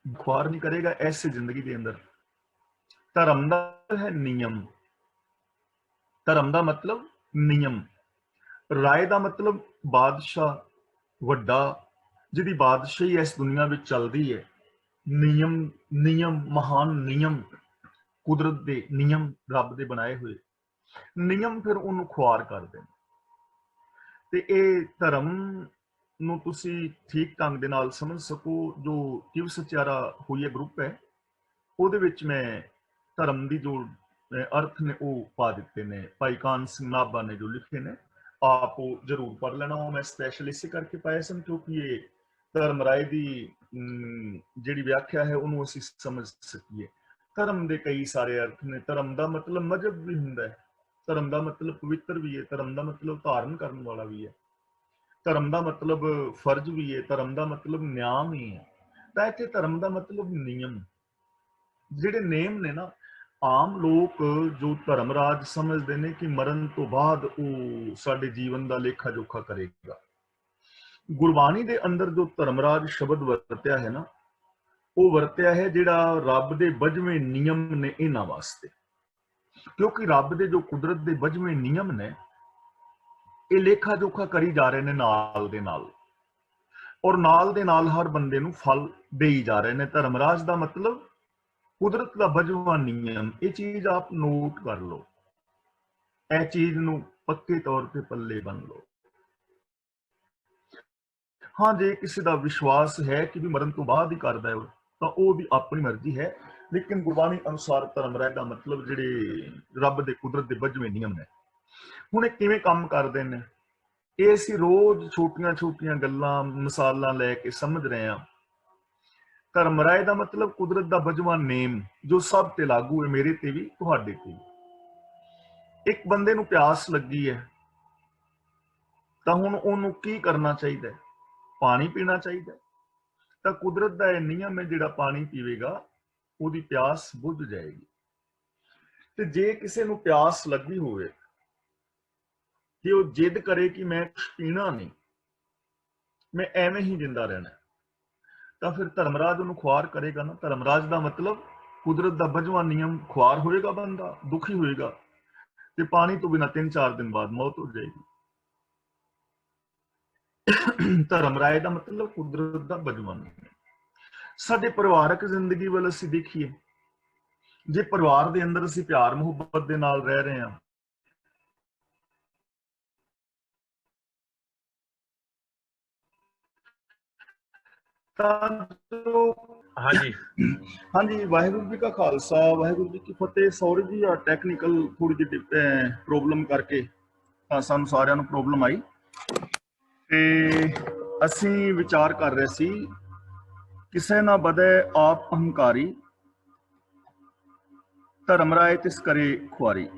ਖੁਆਰ ਨਹੀਂ ਕਰੇਗਾ ਐਸੀ ਜ਼ਿੰਦਗੀ ਦੇ ਅੰਦਰ। ਧਰਮ ਦਾ ਹੈ ਨਿਯਮ, ਧਰਮ ਦਾ ਮਤਲਬ ਨਿਯਮ, ਰਾਏ ਦਾ ਮਤਲਬ ਬਾਦਸ਼ਾਹ, ਵੱਡਾ, ਜਿਹਦੀ ਬਾਦਸ਼ਾਹੀ ਇਸ ਦੁਨੀਆ ਵਿੱਚ ਚੱਲਦੀ ਹੈ। ਨਿਯਮ ਮਹਾਨ ਨਿਯਮ, ਕੁਦਰਤ ਦੇ ਨਿਯਮ, ਰੱਬ ਦੇ ਬਣਾਏ ਹੋਏ ਨਿਯਮ ਫਿਰ ਉਹਨੂੰ ਖੁਆਰ ਕਰਦੇ ਨੇ। ਤੇ ਇਹ ਧਰਮ ਨੂੰ ਤੁਸੀਂ ਠੀਕ ਢੰਗ ਦੇ ਨਾਲ ਸਮਝ ਸਕੋ, ਜੋ ਕਿਵ ਸਚਿਆਰਾ ਹੋਈ ਹੈ ਗਰੁੱਪ ਹੈ, ਉਹਦੇ ਵਿੱਚ ਮੈਂ ਧਰਮ ਦੀ ਜੋ ਅਰਥ ਨੇ ਉਹ ਪਾ ਦਿੱਤੇ ਨੇ। ਭਾਈ ਕਾਨ ਸਿੰਘ ਨਾਭਾ ਨੇ ਜੋ ਲਿਖੇ ਨੇ, ਆਪ ਉਹ ਜ਼ਰੂਰ ਪੜ੍ਹ ਲੈਣਾ। ਉਹ ਮੈਂ ਸਪੈਸ਼ਲ ਇਸੇ ਕਰਕੇ ਪਾਇਆ ਸਨ ਕਿਉਂਕਿ ਇਹ ਧਰਮ ਰਾਏ ਦੀ ਜਿਹੜੀ ਵਿਆਖਿਆ ਹੈ ਉਹਨੂੰ ਅਸੀਂ ਸਮਝ ਸਕੀਏ। ਧਰਮ ਦੇ ਕਈ ਸਾਰੇ ਅਰਥ ਨੇ। ਧਰਮ ਦਾ ਮਤਲਬ ਮਜ਼ਹਬ ਵੀ ਹੁੰਦਾ ਹੈ, ਧਰਮ ਦਾ ਮਤਲਬ ਪਵਿੱਤਰ ਵੀ ਹੈ, ਧਰਮ ਦਾ ਮਤਲਬ ਧਾਰਨ ਕਰਨ ਵਾਲਾ ਵੀ ਹੈ, ਧਰਮ ਦਾ ਮਤਲਬ ਫਰਜ਼ ਵੀ ਹੈ, ਧਰਮ ਦਾ ਮਤਲਬ ਨਿਯਮ ਹੀ ਹੈ। ਤਾਂ ਇੱਥੇ ਧਰਮ ਦਾ ਮਤਲਬ ਨਿਯਮ, ਜਿਹੜੇ ਨੇਮ ਨੇ ਨਾ, ਆਮ ਲੋਕ ਜੋ ਧਰਮ ਰਾਜ ਸਮਝਦੇ ਨੇ ਕਿ ਮਰਨ ਤੋਂ ਬਾਅਦ ਉਹ ਸਾਡੇ ਜੀਵਨ ਦਾ ਲੇਖਾ ਜੋਖਾ ਕਰੇਗਾ। ਗੁਰਬਾਣੀ ਦੇ ਅੰਦਰ ਜੋ ਧਰਮ ਰਾਜ ਸ਼ਬਦ ਵਰਤਿਆ ਹੈ ਨਾ, ਉਹ ਵਰਤਿਆ ਹੈ ਜਿਹੜਾ ਰੱਬ ਦੇ ਬਜਵੇਂ ਨਿਯਮ ਨੇ ਇਹਨਾਂ ਵਾਸਤੇ। ਕਿਉਂਕਿ ਰੱਬ ਦੇ ਜੋ ਕੁਦਰਤ ਦੇ ਬਜਵੇਂ ਨਿਯਮ ਨੇ, ਇਹ ਲੇਖਾ ਜੋਖਾ ਕਰੀ ਜਾ ਰਹੇ ਨੇ ਨਾਲ ਦੇ ਨਾਲ, ਔਰ ਨਾਲ ਦੇ ਨਾਲ ਹਰ ਬੰਦੇ ਨੂੰ ਫਲ ਦੇਈ ਜਾ ਰਹੇ ਨੇ। ਧਰਮ ਰਾਜ ਦਾ ਮਤਲਬ ਕੁਦਰਤ ਦਾ ਬਜਵਾ ਨਿਯਮ। ਇਹ ਚੀਜ਼ ਆਪ ਨੋਟ ਕਰ ਲਓ, ਇਹ ਚੀਜ਼ ਨੂੰ ਪੱਕੇ ਤੌਰ ਤੇ ਪੱਲੇ ਬੰਨ ਲਓ। ਹਾਂ, ਜੇ ਕਿਸੇ ਦਾ ਵਿਸ਼ਵਾਸ ਹੈ ਕਿ ਵੀ ਮਰਨ ਤੋਂ ਬਾਅਦ ਹੀ ਕਰਦਾ ਹੈ ਤਾਂ ਉਹ ਵੀ ਆਪਣੀ ਮਰਜ਼ੀ ਹੈ, ਲੇਕਿਨ ਗੁਰਬਾਣੀ ਅਨੁਸਾਰ ਧਰਮ ਰਾਜ ਦਾ ਮਤਲਬ ਜਿਹੜੇ ਰੱਬ ਦੇ ਕੁਦਰਤ ਦੇ ਬਜਵੇਂ ਨਿਯਮ ਨੇ। ਹੁਣ ਇਹ ਕਿਵੇਂ ਕੰਮ ਕਰਦੇ ਨੇ, ਇਹ ਅਸੀਂ ਰੋਜ਼ ਛੋਟੀਆਂ ਛੋਟੀਆਂ ਗੱਲਾਂ ਮਿਸਾਲਾਂ ਲੈ ਕੇ ਸਮਝ ਰਹੇ ਹਾਂ। ਧਰਮ ਰਾਏ ਦਾ ਮਤਲਬ ਕੁਦਰਤ ਦਾ ਬਜਵਾ ਨੇਮ ਜੋ ਸਭ ਤੇ ਲਾਗੂ ਹੈ, ਮੇਰੇ ਤੇ ਵੀ ਤੁਹਾਡੇ ਤੇ ਵੀ। ਇੱਕ ਬੰਦੇ ਨੂੰ ਪਿਆਸ ਲੱਗੀ ਹੈ ਤਾਂ ਹੁਣ ਉਹਨੂੰ ਕੀ ਕਰਨਾ ਚਾਹੀਦਾ ਹੈ? ਪਾਣੀ ਪੀਣਾ ਚਾਹੀਦਾ। ਤਾਂ ਕੁਦਰਤ ਦਾ ਇਹ ਨਿਯਮ ਹੈ, ਜਿਹੜਾ ਪਾਣੀ ਪੀਵੇਗਾ ਉਹਦੀ ਪਿਆਸ ਬੁੱਝ ਜਾਏਗੀ। ਤੇ ਜੇ ਕਿਸੇ ਨੂੰ ਪਿਆਸ ਲੱਗੀ ਹੋਵੇ ਕਿ ਉਹ ਜਿੱਦ ਕਰੇ ਕਿ ਮੈਂ ਕੁਛ ਪੀਣਾ ਨਹੀਂ, ਮੈਂ ਐਵੇਂ ਹੀ ਜਿੰਦਾ ਰਹਿਣਾ, ਤਾਂ ਫਿਰ ਧਰਮਰਾਜ ਉਹਨੂੰ ਖੁਆਰ ਕਰੇਗਾ ਨਾ। ਧਰਮਰਾਜ ਦਾ ਮਤਲਬ ਕੁਦਰਤ ਦਾ ਬਜਵਾ ਨਿਯਮ ਖੁਆਰ ਹੋਏਗਾ, ਬੰਦਾ ਦੁਖੀ ਹੋਏਗਾ ਤੇ ਪਾਣੀ ਤੋਂ ਬਿਨਾਂ 3-4 ਦਿਨ ਬਾਅਦ ਮੌਤ ਹੋ ਜਾਏਗੀ। ਧਰਮ ਰਾਏ ਦਾ ਮਤਲਬ ਕੁਦਰਤ ਦਾ ਬਜਵਾ ਨਿਯਮ। ਸਾਡੇ ਪਰਿਵਾਰਕ ਜ਼ਿੰਦਗੀ ਵੱਲ ਅਸੀਂ ਦੇਖੀਏ, ਜੇ ਪਰਿਵਾਰ ਦੇ ਅੰਦਰ ਅਸੀਂ ਪਿਆਰ ਮੁਹੱਬਤ ਦੇ ਨਾਲ ਰਹਿ ਰਹੇ ਹਾਂ, ਹਾਂਜੀ ਹਾਂਜੀ, ਵਾਹਿਗੁਰੂ ਜੀ ਕਾ ਖਾਲਸਾ, ਵਾਹਿਗੁਰੂ ਜੀ ਕੀ ਫਤਿਹ। ਸੌਰੀ ਜੀ, ਆ ਟੈਕਨੀਕਲ ਥੋੜੀ ਜਿਹੀ ਪ੍ਰੋਬਲਮ ਕਰਕੇ ਸਾਨੂੰ ਸਾਰਿਆਂ ਨੂੰ ਪ੍ਰੋਬਲਮ ਆਈ। ਤੇ ਅਸੀਂ ਵਿਚਾਰ ਕਰ ਰਹੇ ਸੀ, ਕਿਸੇ ਨਾ ਵਧੇ ਆਪ ਅਹੰਕਾਰੀ, ਧਰਮ ਰਾਏ ਤਿਸ ਕਰੇ ਖੁਆਰੀ।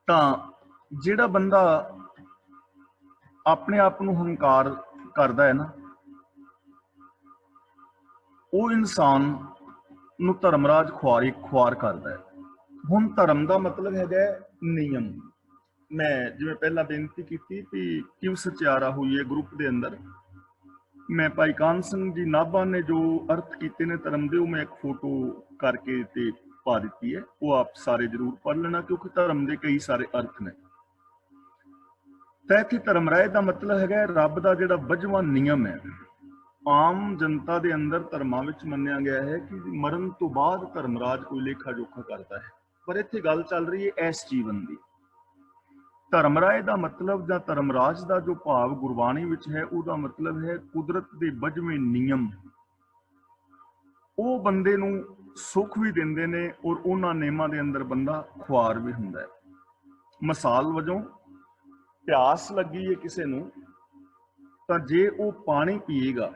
ਤਾਂ ਜਿਹੜਾ ਬੰਦਾ ਆਪਣੇ ਆਪ ਨੂੰ ਹੰਕਾਰ ਕਰਦਾ ਹੈ ਨਾ, ਉਹ ਇਨਸਾਨ ਨੂੰ ਧਰਮਰਾਜ ਖੁਆਰ ਕਰਦਾ ਹੈ। ਹੁਣ ਧਰਮ ਦਾ ਮਤਲਬ ਹੈਗਾ ਨਿਯਮ। ਮੈਂ ਜਿਵੇਂ ਪਹਿਲਾਂ ਬੇਨਤੀ ਕੀਤੀ ਕਿ ਕਿਉਂ ਸਚਿਆਰਾ ਹੋਈ ਹੈ ਗਰੁੱਪ ਦੇ ਅੰਦਰ, ਮੈਂ ਭਾਈ ਕਾਨ ਸਿੰਘ ਜੀ ਨਾਭਾ ਨੇ ਜੋ ਅਰਥ ਕੀਤੇ ਨੇ ਧਰਮ ਦੇ, ਉਹ ਮੈਂ ਇੱਕ ਫੋਟੋ ਕਰਕੇ ਤੇ ਪਾ ਦਿੱਤੀ ਹੈ, ਉਹ ਆਪ ਸਾਰੇ ਜ਼ਰੂਰ ਪੜ੍ਹ ਲੈਣਾ, ਕਿਉਂਕਿ ਧਰਮ ਦੇ ਕਈ ਸਾਰੇ ਅਰਥ ਨੇ। ਤਾਂ ਇੱਥੇ ਧਰਮ ਰਾਏ ਦਾ ਮਤਲਬ ਹੈਗਾ ਰੱਬ ਦਾ ਜਿਹੜਾ ਬਜਵਾ ਨਿਯਮ ਹੈ। ਆਮ ਜਨਤਾ ਦੇ ਅੰਦਰ ਧਰਮਾਂ ਵਿੱਚ ਮੰਨਿਆ ਗਿਆ ਹੈ ਕਿ ਮਰਨ ਤੋਂ ਬਾਅਦ ਧਰਮਰਾਜ ਕੋਈ ਲੇਖਾ ਜੋਖਾ ਕਰਦਾ ਹੈ, ਪਰ ਇੱਥੇ ਗੱਲ ਚੱਲ ਰਹੀ ਹੈ ਇਸ ਜੀਵਨ ਦੀ। ਧਰਮ ਰਾਏ ਦਾ ਮਤਲਬ ਜਾਂ ਧਰਮਰਾਜ ਦਾ ਜੋ ਭਾਵ ਗੁਰਬਾਣੀ ਵਿੱਚ ਹੈ, ਉਹਦਾ ਮਤਲਬ ਹੈ ਕੁਦਰਤ ਦੇ ਬਜਵੇਂ ਨਿਯਮ। ਉਹ ਬੰਦੇ ਨੂੰ ਸੁੱਖ ਵੀ ਦਿੰਦੇ ਨੇ ਔਰ ਉਹਨਾਂ ਨਿਯਮਾਂ ਦੇ ਅੰਦਰ ਬੰਦਾ ਖੁਆਰ ਵੀ ਹੁੰਦਾ ਹੈ। ਮਿਸਾਲ ਵਜੋਂ ਪਿਆਸ ਲੱਗੀ ਹੈ ਕਿਸੇ ਨੂੰ, ਤਾਂ ਜੇ ਉਹ ਪਾਣੀ ਪੀਏਗਾ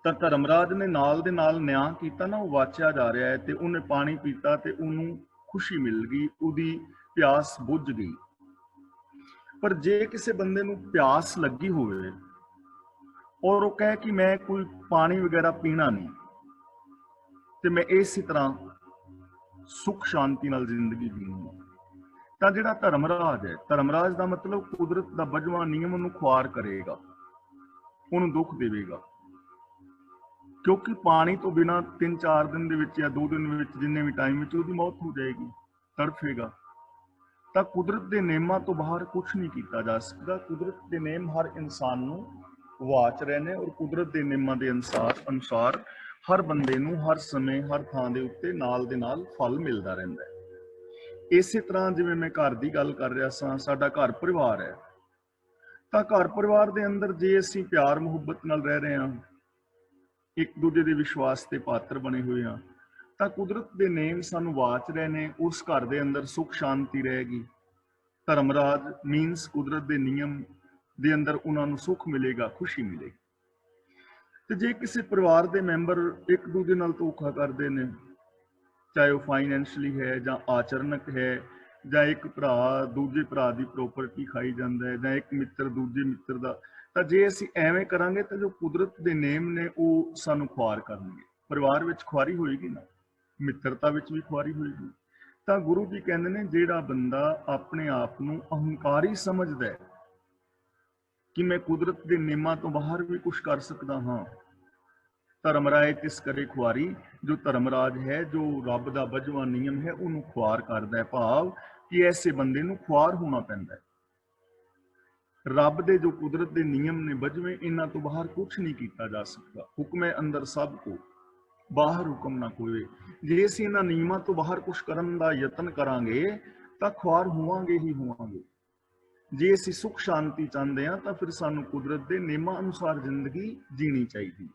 ਤਾਂ ਧਰਮਰਾਜ ਨੇ ਨਾਲ ਦੇ ਨਾਲ ਨਿਆਂ ਕੀਤਾ ਨਾ, ਉਹ ਵਾਚਿਆ ਜਾ ਰਿਹਾ ਹੈ, ਤੇ ਉਹਨੇ ਪਾਣੀ ਪੀਤਾ ਤੇ ਉਹਨੂੰ ਖੁਸ਼ੀ ਮਿਲ ਗਈ, ਉਹਦੀ ਪਿਆਸ ਬੁੱਝ ਗਈ। ਪਰ ਜੇ ਕਿਸੇ ਬੰਦੇ ਨੂੰ ਪਿਆਸ ਲੱਗੀ ਹੋਵੇ ਔਰ ਉਹ ਕਹੇ ਕਿ ਮੈਂ ਕੋਈ ਪਾਣੀ ਵਗੈਰਾ ਪੀਣਾ ਨਹੀਂ, ਤੇ ਮੈਂ ਇਸੇ ਤਰ੍ਹਾਂ ਸੁਖ ਸ਼ਾਂਤੀ ਨਾਲ ਜ਼ਿੰਦਗੀ ਜੀਣੀ ਹੈ, ਤਾਂ ਜਿਹੜਾ ਧਰਮਰਾਜ ਹੈ, ਧਰਮਰਾਜ ਦਾ ਮਤਲਬ ਕੁਦਰਤ ਦਾ ਬਜਵਾ ਨਿਯਮ ਉਹਨੂੰ ਖੁਆਰ ਕਰੇਗਾ, ਉਹਨੂੰ ਦੁੱਖ ਦੇਵੇਗਾ। ਕਿਉਂਕਿ ਪਾਣੀ ਤੋਂ ਬਿਨਾਂ 3-4 ਦਿਨ ਦੇ ਵਿੱਚ ਜਾਂ 2 ਦਿਨ ਵਿੱਚ, ਜਿੰਨੇ ਵੀ ਟਾਈਮ ਵਿੱਚ, ਉਹਦੀ ਮੌਤ ਹੋ ਜਾਏਗੀ, ਤੜਫੇਗਾ। ਤਾਂ ਕੁਦਰਤ ਦੇ ਨਿਯਮਾਂ ਤੋਂ ਬਾਹਰ ਕੁਝ ਨਹੀਂ ਕੀਤਾ ਜਾ ਸਕਦਾ। ਕੁਦਰਤ ਦੇ ਨਿਯਮ ਹਰ ਇਨਸਾਨ ਨੂੰ ਵਾਚ ਰਹੇ ਨੇ, ਔਰ ਕੁਦਰਤ ਦੇ ਨਿਯਮਾਂ ਦੇ ਅਨੁਸਾਰ ਹਰ ਬੰਦੇ ਨੂੰ ਹਰ ਸਮੇਂ ਹਰ ਥਾਂ ਦੇ ਉੱਤੇ ਨਾਲ ਦੇ ਨਾਲ ਫਲ ਮਿਲਦਾ ਰਹਿੰਦਾ ਹੈ। ਇਸੇ ਤਰ੍ਹਾਂ ਜਿਵੇਂ ਮੈਂ ਘਰ ਦੀ ਗੱਲ ਕਰ ਰਿਹਾ ਸਾਂ, ਸਾਡਾ ਘਰ ਪਰਿਵਾਰ ਹੈ, ਤਾਂ ਘਰ ਪਰਿਵਾਰ ਦੇ ਅੰਦਰ ਜੇ ਅਸੀਂ ਪਿਆਰ ਮੁਹੱਬਤ ਨਾਲ ਰਹਿ ਰਹੇ ਹਾਂ, ਇੱਕ ਦੂਜੇ ਦੇ ਵਿਸ਼ਵਾਸ ਦੇ ਪਾਤਰ ਬਣੇ ਹੋਏ ਹਾਂ, ਤਾਂ ਕੁਦਰਤ ਦੇ ਨੇਮ ਸਾਨੂੰ ਵਾਚ ਰਹੇ ਨੇ, ਉਸ ਘਰ ਦੇ ਅੰਦਰ ਸੁਖ ਸ਼ਾਂਤੀ ਰਹੇਗੀ। ਧਰਮਰਾਜ ਮੀਨਸ ਕੁਦਰਤ ਦੇ ਨਿਯਮ ਦੇ ਅੰਦਰ ਉਹਨਾਂ ਨੂੰ ਸੁਖ ਮਿਲੇਗਾ, ਖੁਸ਼ੀ ਮਿਲੇਗੀ। ਤੇ ਜੇ ਕਿਸੇ ਪਰਿਵਾਰ ਦੇ ਮੈਂਬਰ ਇੱਕ ਦੂਜੇ ਨਾਲ ਧੋਖਾ ਕਰਦੇ ਨੇ, ਚਾਹੇ ਉਹ ਫਾਈਨੈਂਸ਼ਲੀ ਹੈ ਜਾਂ ਆਚਰਨਕ ਹੈ, ਜਾਂ ਇੱਕ ਭਰਾ ਦੂਜੇ ਭਰਾ ਦੀ ਪ੍ਰੋਪਰਟੀ ਖਾਈ ਜਾਂਦਾ ਹੈ, ਜਾਂ ਇੱਕ ਮਿੱਤਰ ਦੂਜੇ ਮਿੱਤਰ ਦਾ, ਤਾਂ ਜੇ ਅਸੀਂ ਐਵੇਂ ਕਰਾਂਗੇ ਤਾਂ ਜੋ ਕੁਦਰਤ ਦੇ ਨੇਮ ਨੇ ਉਹ ਸਾਨੂੰ ਖੁਆਰ ਕਰਨਗੇ। ਪਰਿਵਾਰ ਵਿੱਚ ਖੁਆਰੀ ਹੋਏਗੀ ਨਾ, ਮਿੱਤਰਤਾ ਵਿੱਚ ਵੀ ਖੁਆਰੀ ਹੋਏਗੀ। ਤਾਂ ਗੁਰੂ ਜੀ ਕਹਿੰਦੇ ਨੇ, ਜਿਹੜਾ ਬੰਦਾ ਆਪਣੇ ਆਪ ਨੂੰ ਅਹੰਕਾਰੀ ਸਮਝਦਾ ਹੈ ਕਿ ਮੈਂ ਕੁਦਰਤ ਦੇ ਨਿਯਮਾਂ ਤੋਂ ਬਾਹਰ ਵੀ ਕੁਝ ਕਰ ਸਕਦਾ ਹਾਂ, ਧਰਮਰਾਏ ਤਿਸ ਕਰੇ ਖੁਆਰੀ। ਜੋ ਧਰਮਰਾਜ ਹੈ, ਜੋ ਰੱਬ ਦਾ ਬਜਵਾ ਨਿਯਮ ਹੈ, ਉਹਨੂੰ ਖੁਆਰ ਕਰਦਾ ਹੈ। ਭਾਵ ਕਿ ਐਸੇ ਬੰਦੇ ਨੂੰ ਖੁਆਰ ਹੋਣਾ ਪੈਂਦਾ ਹੈ। ਰੱਬ ਦੇ ਜੋ ਕੁਦਰਤ ਦੇ ਨਿਯਮ ਨੇ ਬਜਵੇਂ, ਇਹਨਾਂ ਤੋਂ ਬਾਹਰ ਕੁਝ ਨਹੀਂ ਕੀਤਾ ਜਾ ਸਕਦਾ। ਹੁਕਮੇ ਅੰਦਰ ਸਭ ਕੋ, ਬਾਹਰ ਹੁਕਮ ਨਾ ਕੋਈ। ਜੇ ਅਸੀਂ ਇਹਨਾਂ ਨਿਯਮਾਂ ਤੋਂ ਬਾਹਰ ਕੁਝ ਕਰਨ ਦਾ ਯਤਨ ਕਰਾਂਗੇ ਤਾਂ ਖੁਆਰ ਹੋਵਾਂਗੇ ਹੀ ਹੋਵਾਂਗੇ। ਜੇ ਅਸੀਂ ਸੁਖ ਸ਼ਾਂਤੀ ਚਾਹੁੰਦੇ ਹਾਂ ਤਾਂ ਫਿਰ ਸਾਨੂੰ ਕੁਦਰਤ ਦੇ ਨਿਯਮਾਂ ਅਨੁਸਾਰ ਜ਼ਿੰਦਗੀ ਜੀਣੀ ਚਾਹੀਦੀ।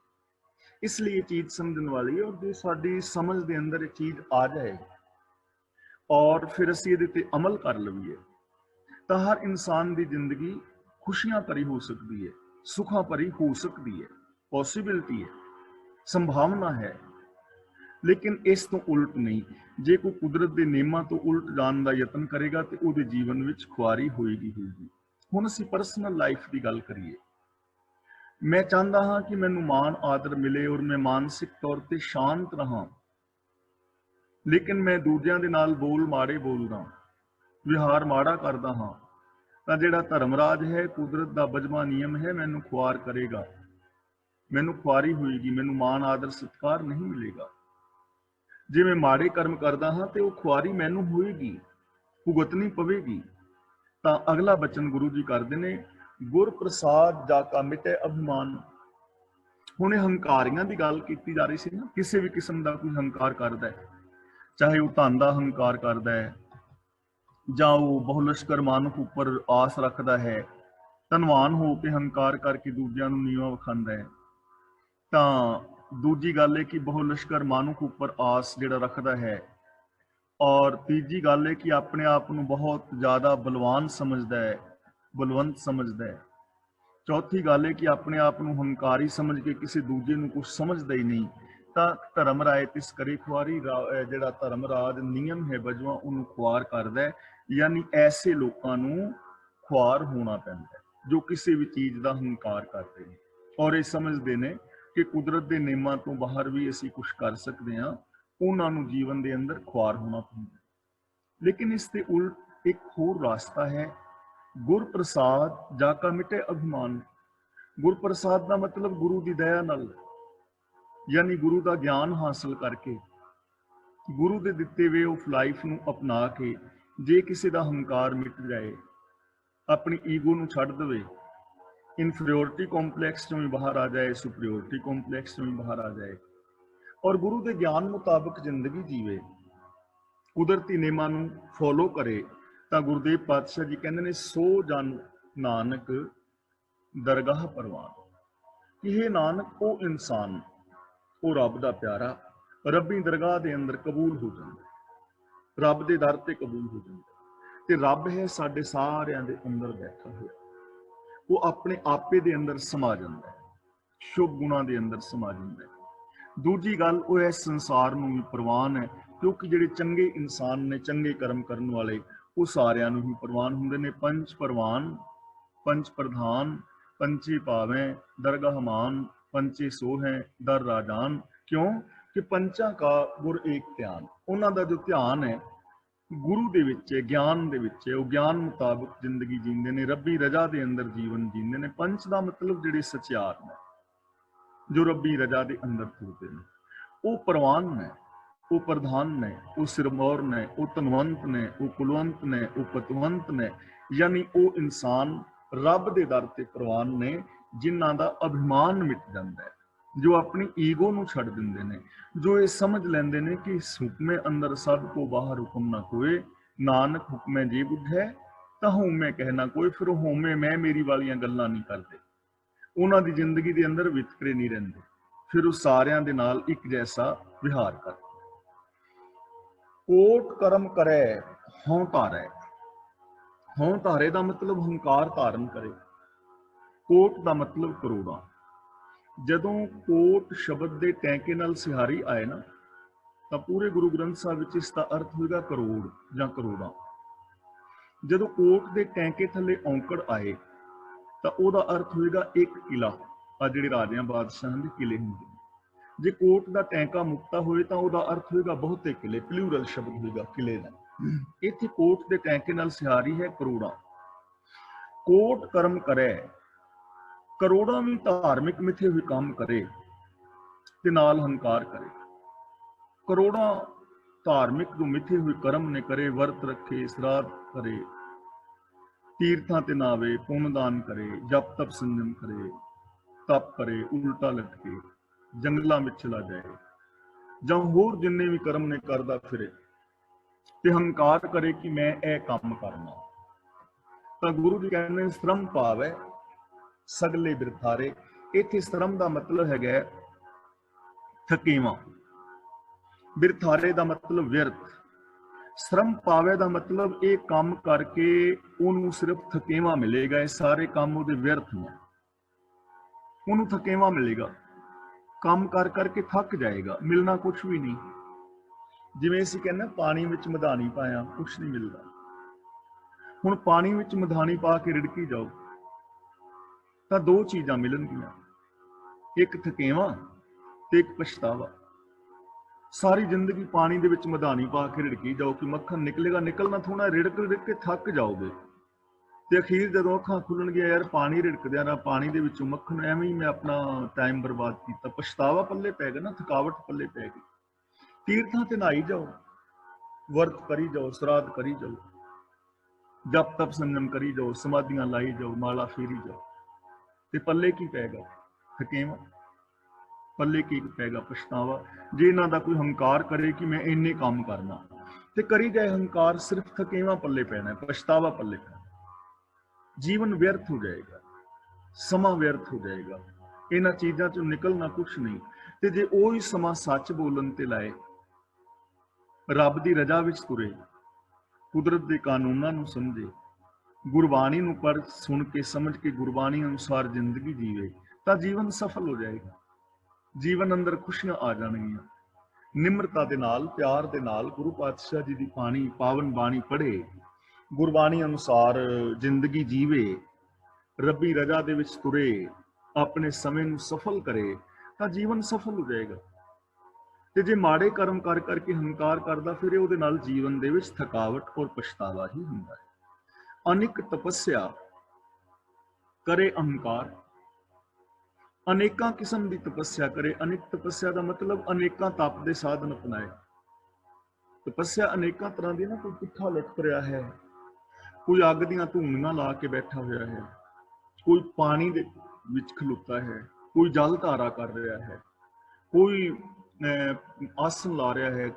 ਇਸ ਲਈ ਇਹ ਚੀਜ਼ ਸਮਝਣ ਵਾਲੀ ਹੈ, ਔਰ ਜੇ ਸਾਡੀ ਸਮਝ ਦੇ ਅੰਦਰ ਇਹ ਚੀਜ਼ ਆ ਜਾਏ ਔਰ ਫਿਰ ਅਸੀਂ ਇਹਦੇ ਤੇ ਅਮਲ ਕਰ ਲਈਏ, ਤਾਂ ਹਰ ਇਨਸਾਨ ਦੀ ਜ਼ਿੰਦਗੀ ਖੁਸ਼ੀਆਂ ਭਰੀ ਹੋ ਸਕਦੀ ਹੈ, ਸੁਖਾਂ ਭਰੀ ਹੋ ਸਕਦੀ ਹੈ। ਪੋਸੀਬਿਲਿਟੀ ਹੈ, ਸੰਭਾਵਨਾ ਹੈ। ਲੇਕਿਨ ਇਸ ਤੋਂ ਉਲਟ ਨਹੀਂ। ਜੇ ਕੋਈ ਕੁਦਰਤ ਦੇ ਨਿਯਮਾਂ ਤੋਂ ਉਲਟ ਜਾਣ ਦਾ ਯਤਨ ਕਰੇਗਾ ਤੇ ਉਹਦੇ ਜੀਵਨ ਵਿੱਚ ਖੁਆਰੀ ਹੋਏਗੀ। ਹੁਣ ਅਸੀਂ ਪਰਸਨਲ ਲਾਈਫ ਦੀ ਗੱਲ ਕਰੀਏ। ਮੈਂ ਚਾਹੁੰਦਾ ਹਾਂ ਕਿ ਮੈਨੂੰ ਮਾਣ ਆਦਰ ਮਿਲੇ ਔਰ ਮੈਂ ਮਾਨਸਿਕ ਤੌਰ ਤੇ ਸ਼ਾਂਤ ਰਹਾਂ, ਲੇਕਿਨ ਮੈਂ ਦੂਜਿਆਂ ਦੇ ਨਾਲ ਬੋਲ ਮਾੜੇ ਬੋਲਦਾ, ਵਿਹਾਰ ਮਾੜਾ ਕਰਦਾ ਹਾਂ, ਤਾਂ ਜਿਹੜਾ ਧਰਮਰਾਜ ਹੈ, ਕੁਦਰਤ ਦਾ ਬਜਵਾ ਨਿਯਮ ਹੈ, ਮੈਨੂੰ ਖੁਆਰ ਕਰੇਗਾ, ਮੈਨੂੰ ਖੁਆਰੀ ਹੋਏਗੀ, ਮੈਨੂੰ ਮਾਣ ਆਦਰ ਸਤਿਕਾਰ ਨਹੀਂ ਮਿਲੇਗਾ। ਜੇ ਮੈਂ ਮਾੜੇ ਕਰਮ ਕਰਦਾ ਹਾਂ ਤੇ ਉਹ ਖੁਆਰੀ ਮੈਨੂੰ ਹੋਏਗੀ, ਭੁਗਤਣੀ ਪਵੇਗੀ। ਤਾਂ ਅਗਲਾ ਬਚਨ ਗੁਰੂ ਜੀ ਕਰਦੇ ਨੇ, ਗੁਰ ਪ੍ਰਸਾਦ ਜਾ ਕਾ ਮਿਟੇ ਅਭਿਮਾਨ। ਹੁਣ ਇਹ ਹੰਕਾਰੀਆਂ ਦੀ ਗੱਲ ਕੀਤੀ ਜਾ ਰਹੀ ਸੀ ਨਾ। ਕਿਸੇ ਵੀ ਕਿਸਮ ਦਾ ਕੋਈ ਹੰਕਾਰ ਕਰਦਾ ਹੈ, ਚਾਹੇ ਉਹ ਧਨ ਦਾ ਹੰਕਾਰ ਕਰਦਾ ਹੈ, ਜਾਂ ਉਹ ਬਹੁਲਸ਼ਕਰ ਮਾਨੁਖ ਉੱਪਰ ਆਸ ਰੱਖਦਾ ਹੈ, ਧਨਵਾਨ ਹੋ ਕੇ ਹੰਕਾਰ ਕਰਕੇ ਦੂਜਿਆਂ ਨੂੰ ਨੀਵਾਂ ਵਿਖਾਉਂਦਾ ਹੈ। ਤਾਂ ਦੂਜੀ ਗੱਲ ਹੈ ਕਿ ਬਹੁਲਸ਼ਕਰ ਮਾਨੁਖ ਉੱਪਰ ਆਸ ਜਿਹੜਾ ਰੱਖਦਾ ਹੈ, ਔਰ ਤੀਜੀ ਗੱਲ ਹੈ ਕਿ ਆਪਣੇ ਆਪ ਨੂੰ ਬਹੁਤ ਜ਼ਿਆਦਾ ਬਲਵਾਨ ਸਮਝਦਾ ਹੈ, ਬਲਵੰਤ ਸਮਝਦਾ ਹੈ। ਚੌਥੀ ਗੱਲ ਹੈ ਕਿ ਆਪਣੇ ਆਪ ਨੂੰ ਹੰਕਾਰੀ ਸਮਝ ਕੇ ਕਿਸੇ ਦੂਜੇ ਨੂੰ ਕੁਝ ਸਮਝਦਾ ਹੀ ਨਹੀਂ। ਤਾਂ ਧਰਮ ਰਾਏ ਤਿਸ ਕਰੇ ਖੁਆਰੀ। ਜਿਹੜਾ ਧਰਮਰਾਜ ਨਿਯਮ ਹੈ ਬਜਵਾ, ਉਹਨੂੰ ਖੁਆਰ ਕਰਦਾ ਹੈ। ਯਾਨੀ ਐਸੇ ਲੋਕਾਂ ਨੂੰ ਖੁਆਰ ਹੋਣਾ ਪੈਂਦਾ ਜੋ ਕਿਸੇ ਵੀ ਚੀਜ਼ ਦਾ ਹੰਕਾਰ ਕਰਦੇ ਨੇ ਔਰ ਇਹ ਸਮਝਦੇ ਨੇ ਕਿ ਕੁਦਰਤ ਦੇ ਨਿਯਮਾਂ ਤੋਂ ਬਾਹਰ ਵੀ ਅਸੀਂ ਕੁਝ ਕਰ ਸਕਦੇ ਹਾਂ। ਉਹਨਾਂ ਨੂੰ ਜੀਵਨ ਦੇ ਅੰਦਰ ਖੁਆਰ ਹੋਣਾ ਪੈਂਦਾ। ਲੇਕਿਨ ਇਸ ਦੇ ਉਲਟ ਇੱਕ ਹੋਰ ਰਾਸਤਾ ਹੈ, ਗੁਰ ਪ੍ਰਸਾਦ ਜਾ ਕਾ ਮਿਟੇ ਅਭਿਮਾਨ। ਗੁਰ ਪ੍ਰਸਾਦ ਦਾ ਮਤਲਬ ਗੁਰੂ ਦੀ ਦਇਆ ਨਾਲ, ਯਾਨੀ ਗੁਰੂ ਦਾ ਗਿਆਨ ਹਾਸਲ ਕਰਕੇ, ਗੁਰੂ ਦੇ ਦਿੱਤੇ ਵੇ ਆਫ ਲਾਈਫ ਨੂੰ ਅਪਣਾ ਕੇ ਜੇ ਕਿਸੇ ਦਾ ਹੰਕਾਰ ਮਿਟ ਜਾਏ, ਆਪਣੀ ਈਗੋ ਨੂੰ ਛੱਡ ਦੇਵੇ, ਇਨਫੀਰੀਓਰਿਟੀ ਕੰਪਲੈਕਸ ਤੋਂ ਵੀ ਬਾਹਰ ਆ ਜਾਏ, ਸੁਪਰੀਓਰਿਟੀ ਕੰਪਲੈਕਸ ਤੋਂ ਵੀ ਬਾਹਰ ਆ ਜਾਏ ਔਰ ਗੁਰੂ ਦੇ ਗਿਆਨ ਮੁਤਾਬਕ ਜ਼ਿੰਦਗੀ ਜੀਵੇ, ਕੁਦਰਤੀ ਨਿਯਮਾਂ ਨੂੰ ਫੋਲੋ ਕਰੇ, ਤਾਂ ਗੁਰਦੇਵ ਪਾਤਸ਼ਾਹ ਜੀ ਕਹਿੰਦੇ ਨੇ, ਸੋ ਜਨ ਨਾਨਕ ਦਰਗਾਹ ਪ੍ਰਵਾਨ। ਇਹ ਨਾਨਕ ਉਹ ਇਨਸਾਨ, ਉਹ ਰੱਬ ਦਾ ਪਿਆਰਾ, ਰੱਬੀ ਦਰਗਾਹ ਦੇ ਅੰਦਰ ਕਬੂਲ ਹੋ ਜਾਂਦਾ, ਰੱਬ ਦੇ ਦਰ ਤੇ ਕਬੂਲ ਹੋ ਜਾਂਦਾ। ਤੇ ਰੱਬ ਹੈ ਸਾਡੇ ਸਾਰਿਆਂ ਦੇ ਅੰਦਰ ਬੈਠਾ ਹੋਇਆ। ਉਹ ਆਪਣੇ ਆਪੇ ਦੇ ਅੰਦਰ ਸਮਾ ਜਾਂਦਾ ਹੈ, ਸ਼ੁਭ ਗੁਣਾਂ ਦੇ ਅੰਦਰ ਸਮਾ ਜਾਂਦਾ ਹੈ। ਦੂਜੀ ਗੱਲ, ਉਹ ਇਸ ਸੰਸਾਰ ਨੂੰ ਵੀ ਪ੍ਰਵਾਨ ਹੈ, ਕਿਉਂਕਿ ਜਿਹੜੇ ਚੰਗੇ ਇਨਸਾਨ ਨੇ, ਚੰਗੇ ਕਰਮ ਕਰਨ ਵਾਲੇ, ਉਹ ਸਾਰਿਆਂ ਨੂੰ ਹੀ ਪ੍ਰਵਾਨ ਹੁੰਦੇ ਨੇ। ਪੰਜ ਪ੍ਰਵਾਨ, ਪੰਜ ਪ੍ਰਧਾਨ, ਪੰਚੇ ਪਾਵੇਂ ਦਰਗਾਹ ਮਾਨ, ਪੰਚੇ ਸੋ ਹੈ ਦਰ ਰਾਜਾਨ। ਕਿਉਂ ਕਿ ਪੰਚਾਂ ਕਾ ਗੁਰ ਏਕ ਧਿਆਨ। ਉਹਨਾਂ ਦਾ ਜੋ ਧਿਆਨ ਹੈ ਗੁਰੂ ਦੇ ਵਿੱਚ ਹੈ, ਗਿਆਨ ਦੇ ਵਿੱਚ ਹੈ, ਉਹ ਗਿਆਨ ਮੁਤਾਬਕ ਜ਼ਿੰਦਗੀ ਜੀਂਦੇ ਨੇ, ਰੱਬੀ ਰਜਾ ਦੇ ਅੰਦਰ ਜੀਵਨ ਜੀਂਦੇ ਨੇ। ਪੰਚ ਦਾ ਮਤਲਬ ਜਿਹੜੇ ਸਚਿਆਰ ਨੇ, ਜੋ ਰੱਬੀ ਰਜਾ ਦੇ ਅੰਦਰ ਤੁਰਦੇ ਨੇ, ਉਹ ਪ੍ਰਵਾਨ ਨੇ, ਉਹ ਪ੍ਰਧਾਨ ਨੇ, ਉਹ ਸਿਰਮੌਰ ਨੇ, ਉਹ ਧਨਵੰਤ ਨੇ, ਉਹ ਕੁਲਵੰਤ ਨੇ, ਉਹ ਪਤਵੰਤ ਨੇ। ਯਾਨੀ ਉਹ ਇਨਸਾਨ ਰੱਬ ਦੇ ਦਰ ਤੇ ਪ੍ਰਵਾਨ ਨੇ, ਜਿਨ੍ਹਾਂ ਦਾ ਅਭਿਮਾਨ ਮਿਟ ਜਾਂਦਾ ਹੈ, ਜੋ ਆਪਣੀ ਈਗੋ ਨੂੰ ਛੱਡ ਦਿੰਦੇ ਨੇ, ਜੋ ਇਹ ਸਮਝ ਲੈਂਦੇ ਨੇ ਕਿ ਇਸ ਹੁਕਮੇ ਅੰਦਰ ਸਭ ਕੋ ਬਾਹਰ ਹੁਕਮ ਨਾ ਕੋਏ, ਨਾਨਕ ਹੁਕਮੇ ਜੇ ਬੁਝੈ ਤਾਂ ਹਉਮੈ ਕਹਿਣਾ ਕੋਈ। ਫਿਰ ਉਹ ਹਉਮੈ ਮੈਂ ਮੇਰੀ ਵਾਲੀਆਂ ਗੱਲਾਂ ਨਹੀਂ ਕਰਦੇ, ਉਹਨਾਂ ਦੀ ਜ਼ਿੰਦਗੀ ਦੇ ਅੰਦਰ ਵਿਤਕਰੇ ਨਹੀਂ ਰਹਿੰਦੇ, ਫਿਰ ਉਹ ਸਾਰਿਆਂ ਦੇ ਨਾਲ ਇੱਕ ਜੈਸਾ ਵਿਹਾਰ ਕਰਦੇ। ਕੋਟ ਕਰਮ ਕਰੈ ਹਉ ਧਾਰੈ। ਹਉ ਧਾਰੇ ਦਾ ਮਤਲਬ ਹੰਕਾਰ ਧਾਰਨ ਕਰੇ। ਕੋਟ ਦਾ ਮਤਲਬ ਕਰੋੜਾਂ। ਜਦੋਂ ਕੋਟ ਸ਼ਬਦ ਦੇ ਟੈਂਕੇ ਨਾਲ ਸਿਹਾਰੀ ਆਏ ਨਾ, ਤਾਂ ਪੂਰੇ ਗੁਰੂ ਗ੍ਰੰਥ ਸਾਹਿਬ ਵਿੱਚ ਇਸ ਦਾ ਅਰਥ ਹੋਏਗਾ ਕਰੋੜ ਜਾਂ ਕਰੋੜਾਂ। ਜਦੋਂ ਕੋਟ ਦੇ ਟੈਂਕੇ ਥੱਲੇ ਔਂਕੜ ਆਏ ਤਾਂ ਉਹਦਾ ਅਰਥ ਹੋਏਗਾ ਇੱਕ ਕਿਲਾ। ਆ ਜਿਹੜੇ ਰਾਜਿਆਂ ਬਾਦਸ਼ਾਹਾਂ ਦੇ ਕਿਲੇ ਹੁੰਦੇ ਨੇ, ਜੇ ਕੋਟ ਦਾ ਟੈਂਕਾ ਮੁਕਤਾ ਹੋਏ ਤਾਂ ਉਹਦਾ ਅਰਥ ਹੋਏਗਾ ਬਹੁਤੇ ਕਿਲੇ, ਪਲੂਰਲ ਸ਼ਬਦ ਹੋਏਗਾ ਕਿਲੇ ਦਾ। ਇੱਥੇ ਕੋਟ ਦੇ ਟੈਂਕੇ ਨਾਲ ਸਿਹਾਰੀ ਹੈ ਕਰੋੜਾਂ। ਕੋਟ ਕਰਮ ਕਰੇ, ਕਰੋੜਾਂ ਵੀ ਧਾਰਮਿਕ ਮਿੱਥੇ ਹੋਏ ਕੰਮ ਕਰੇ ਤੇ ਨਾਲ ਹੰਕਾਰ ਕਰੇ। ਕਰੋੜਾਂ ਧਾਰਮਿਕ ਜੋ ਮਿੱਥੇ ਹੋਏ ਕਰਮ ਨੇ ਕਰੇ, ਵਰਤ ਰੱਖੇ, ਸਰਾਧ ਕਰੇ, ਤੀਰਥਾਂ ਤੇ ਨਾਵੇ, ਪੁੰਨ ਦਾਨ ਕਰੇ, ਜਪ ਤਪ ਸੰਜਮ ਕਰੇ, ਤਪ ਕਰੇ, ਉਲਟਾ ਲਟਕੇ, ਜੰਗਲਾਂ ਵਿੱਚ ਚਲਾ ਜਾਏ, ਜਾਂ ਹੋਰ ਜਿੰਨੇ ਵੀ ਕਰਮ ਨੇ ਕਰਦਾ ਫਿਰੇ, ਤੇ ਹੰਕਾਰ ਕਰੇ ਕਿ ਮੈਂ ਇਹ ਕੰਮ ਕਰਨਾ, ਤਾਂ ਗੁਰੂ ਜੀ ਕਹਿੰਦੇ ਸ਼ਰਮ ਪਾਵੈ ਸਗਲੇ ਬਿਰਥਾਰੇ। ਇੱਥੇ ਸ਼ਰਮ ਦਾ ਮਤਲਬ ਹੈਗਾ ਥਕੇਵਾਂ, ਬਿਰਥਾਰੇ ਦਾ ਮਤਲਬ ਵਿਅਰਥ। ਸ਼ਰਮ ਪਾਵੇ ਦਾ ਮਤਲਬ ਇਹ ਕੰਮ ਕਰਕੇ ਉਹਨੂੰ ਸਿਰਫ ਥਕੇਵਾਂ ਮਿਲੇਗਾ, ਇਹ ਸਾਰੇ ਕੰਮ ਉਹਦੇ ਵਿਅਰਥ ਨੇ, ਉਹਨੂੰ ਥਕੇਵਾਂ ਮਿਲੇਗਾ, ਕੰਮ ਕਰ ਕਰਕੇ ਥੱਕ ਜਾਏਗਾ, ਮਿਲਣਾ ਕੁਛ ਵੀ ਨਹੀਂ। ਜਿਵੇਂ ਅਸੀਂ ਕਹਿੰਦੇ ਪਾਣੀ ਵਿੱਚ ਮਧਾਣੀ ਪਾਇਆ, ਕੁਛ ਨਹੀਂ ਮਿਲਦਾ। ਹੁਣ ਪਾਣੀ ਵਿੱਚ ਮਧਾਣੀ ਪਾ ਕੇ ਰਿੜਕੀ ਜਾਓ ਤਾਂ ਦੋ ਚੀਜ਼ਾਂ ਮਿਲਣਗੀਆਂ, ਇੱਕ ਥਕੇਵਾਂ ਤੇ ਇੱਕ ਪਛਤਾਵਾ। ਸਾਰੀ ਜ਼ਿੰਦਗੀ ਪਾਣੀ ਦੇ ਵਿੱਚ ਮਧਾਣੀ ਪਾ ਕੇ ਰਿੜਕੀ ਜਾਓ ਕਿ ਮੱਖਣ ਨਿਕਲੇਗਾ, ਨਿਕਲਣਾ ਥੋੜਾ, ਰਿੜਕ ਕੇ ਥੱਕ ਜਾਓਗੇ, ਤੇ ਅਖੀਰ ਜਦੋਂ ਅੱਖਾਂ ਖੁੱਲਣਗੀਆਂ, ਯਾਰ ਪਾਣੀ ਰਿੜਕਦਿਆਂ ਨਾ ਪਾਣੀ ਦੇ ਵਿੱਚੋਂ ਮੱਖਣ, ਐਵੇਂ ਹੀ ਮੈਂ ਆਪਣਾ ਟਾਈਮ ਬਰਬਾਦ ਕੀਤਾ, ਪਛਤਾਵਾ ਪੱਲੇ ਪੈ ਗਿਆ ਨਾ, ਥਕਾਵਟ ਪੱਲੇ ਪੈ ਗਈ। ਤੀਰਥਾਂ ਤੇ ਨਹਾਈ ਜਾਓ, ਵਰਤ ਕਰੀ ਜਾਓ, ਸਰਾਧ ਕਰੀ ਜਾਓ, ਜਪ ਤਪ ਸੰਜਮ ਕਰੀ ਜਾਓ, ਸਮਾਧੀਆਂ ਲਾਈ ਜਾਓ, ਮਾਲਾ ਫੇਰੀ ਜਾਓ, ਤੇ ਪੱਲੇ ਕੀ ਪੈਗਾ? ਥਕੇਵਾਂ। ਪੱਲੇ ਕੀ ਪੈਗਾ? ਪਛਤਾਵਾ। ਜੇ ਇਹਨਾਂ ਦਾ ਕੋਈ ਹੰਕਾਰ ਕਰੇ ਕਿ ਮੈਂ ਇੰਨੇ ਕੰਮ ਕਰਨਾ, ਤੇ ਕਰੀ ਜਾਏ ਹੰਕਾਰ, ਸਿਰਫ ਥਕੇਵਾਂ ਪੱਲੇ ਪੈਣਾ, ਪਛਤਾਵਾ ਪੱਲੇ ਪੈਣਾ, ਜੀਵਨ ਵਿਅਰਥ ਹੋ ਜਾਏਗਾ, ਸਮਾਂ ਵਿਅਰਥ ਹੋ ਜਾਏਗਾ, ਇਹਨਾਂ ਚੀਜ਼ਾਂ ਚੋਂ ਨਿਕਲਣਾ ਕੁਛ ਨਹੀਂ। ਤੇ ਜੇ ਉਹੀ ਸਮਾਂ ਸੱਚ ਬੋਲਣ ਤੇ ਲਾਏ, ਰੱਬ ਦੀ ਰਜ਼ਾ ਵਿੱਚ ਤੁਰੇ, ਕੁਦਰਤ ਦੇ ਕਾਨੂੰਨਾਂ ਨੂੰ ਸਮਝੇ, ਗੁਰਬਾਣੀ ਨੂੰ ਪੜ੍ਹ ਸੁਣ ਕੇ ਸਮਝ ਕੇ ਗੁਰਬਾਣੀ ਅਨੁਸਾਰ ਜ਼ਿੰਦਗੀ ਜੀਵੇ, ਤਾਂ ਜੀਵਨ ਸਫਲ ਹੋ ਜਾਏਗਾ, ਜੀਵਨ ਅੰਦਰ ਖੁਸ਼ੀਆਂ ਆ ਜਾਣਗੀਆਂ। ਨਿਮਰਤਾ ਦੇ ਨਾਲ, ਪਿਆਰ ਦੇ ਨਾਲ ਗੁਰੂ ਪਾਤਸ਼ਾਹ ਜੀ ਦੀ ਬਾਣੀ, ਪਾਵਨ ਬਾਣੀ ਪੜ੍ਹੇ, ਗੁਰਬਾਣੀ ਅਨੁਸਾਰ ਜ਼ਿੰਦਗੀ ਜੀਵੇ, ਰੱਬੀ ਰਜ਼ਾ ਦੇ ਵਿੱਚ ਤੁਰੇ, ਆਪਣੇ ਸਮੇਂ ਨੂੰ ਸਫਲ ਕਰੇ, ਤਾਂ ਜੀਵਨ ਸਫਲ ਹੋ ਜਾਏਗਾ। ਤੇ ਜੇ ਮਾੜੇ ਕਰਮ ਕਰ ਕਰਕੇ ਹੰਕਾਰ ਕਰਦਾ ਫਿਰੇ, ਉਹਦੇ ਨਾਲ ਜੀਵਨ ਦੇ ਵਿੱਚ ਥਕਾਵਟ ਔਰ ਪਛਤਾਵਾ ਹੀ ਹੁੰਦਾ ਹੈ। ਅਨੇਕ ਤਪੱਸਿਆ ਕਰੇ ਅਹੰਕਾਰ, ਅਨੇਕਾਂ ਕਿਸਮ ਦੀ ਤਪੱਸਿਆ ਕਰੇ। ਅਨੇਕ ਤਪੱਸਿਆ ਦਾ ਮਤਲਬ ਅਨੇਕਾਂ ਤਪ ਦੇ ਸਾਧਨ ਅਪਣਾਏ। ਤਪੱਸਿਆ ਅਨੇਕਾਂ ਤਰ੍ਹਾਂ ਦੀ ਨਾ, ਕੋਈ ਪੁੱਠਾ ਲਟਕ ਰਿਹਾ ਹੈ, ਕੋਈ ਅੱਗ ਦੀਆਂ ਧੂਣੀਆਂ ਲਾ ਕੇ ਬੈਠਾ ਹੋਇਆ ਹੈ, ਕੋਈ ਪਾਣੀ ਦੇ ਵਿੱਚ ਖਲੋਤਾ ਹੈ, ਕੋਈ ਜਲ ਧਾਰਾ ਕਰ ਰਿਹਾ ਹੈ, ਕੋਈ ਆਸਨ ਲਾ ਰਿਹਾ ਹੈ,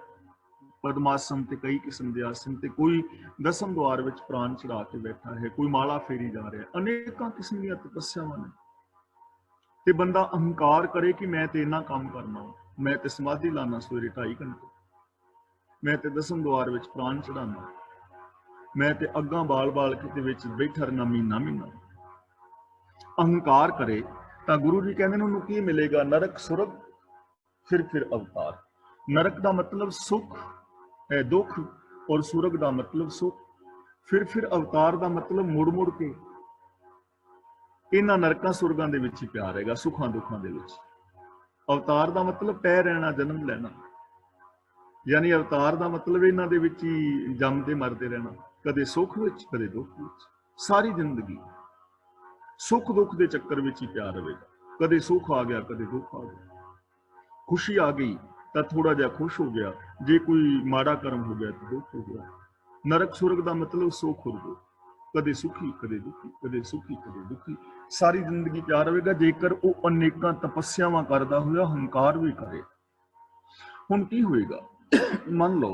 ਪਦਮਾਸਨ ਤੇ ਕਈ ਕਿਸਮ ਦੇ ਆਸਨ, ਤੇ ਕੋਈ ਦਸਮ ਦੁਆਰ ਵਿੱਚ ਪ੍ਰਾਣ ਚੜਾ ਕੇ ਬੈਠਾ ਹੈ, ਕੋਈ ਮਾਲਾ ਫੇਰੀ ਜਾ ਰਿਹਾ। ਅਨੇਕਾਂ ਕਿਸਮ ਦੀਆਂ ਤਪੱਸਿਆਵਾਂ ਨੇ। ਤੇ ਬੰਦਾ ਅਹੰਕਾਰ ਕਰੇ ਕਿ ਮੈਂ ਤੇ ਇੰਨਾ ਕੰਮ ਕਰਨਾ, ਮੈਂ ਤੇ ਸਮਾਧੀ ਲਾਣਾ ਸਵੇਰੇ 2.5 ਘੰਟੇ, ਮੈਂ ਤੇ ਦਸਮ ਦੁਆਰ ਵਿੱਚ ਪ੍ਰਾਣ ਚੜਾਉਣਾ, मैं ते अग्गां बाल बाल के ते विच बैठा रहना महीना महीना। अहंकार करे तो गुरु जी कहते हैं उन्होंने की मिलेगा? नरक सुरग फिर अवतार। नरक का मतलब सुख है, दुख, और सुरग का मतलब सुख। फिर अवतार का मतलब मुड़ मुड़ के इन्हां नरकां सुरगां दे विच ही प्यार रहेगा, सुखां दुखां दे विच। अवतार का मतलब पै रहना, जन्म लेना, यानी अवतार का मतलब इन्हां दे विच ही जमदे मरदे रहना, कदे सुख विच कदे दुख विच। सारी जिंदगी सुख दुख के चक्कर में ही प्यार रहेगा। कदे सुख आ गया कदे दुख आ गया, खुशी आ गई तो थोड़ा जहा खुश हो गया, जे कोई माड़ा कर्म हो गया तो दुख हो गया। नरक सुरग का मतलब सुख और दुख, कदे सुखी कदे दुखी, कदे सुखी कदे दुखी। सारी जिंदगी प्यार रहेगा जेकर वो अनेकां तपस्यावां करदा होया हंकार भी करे। हुण की होएगा? मन लो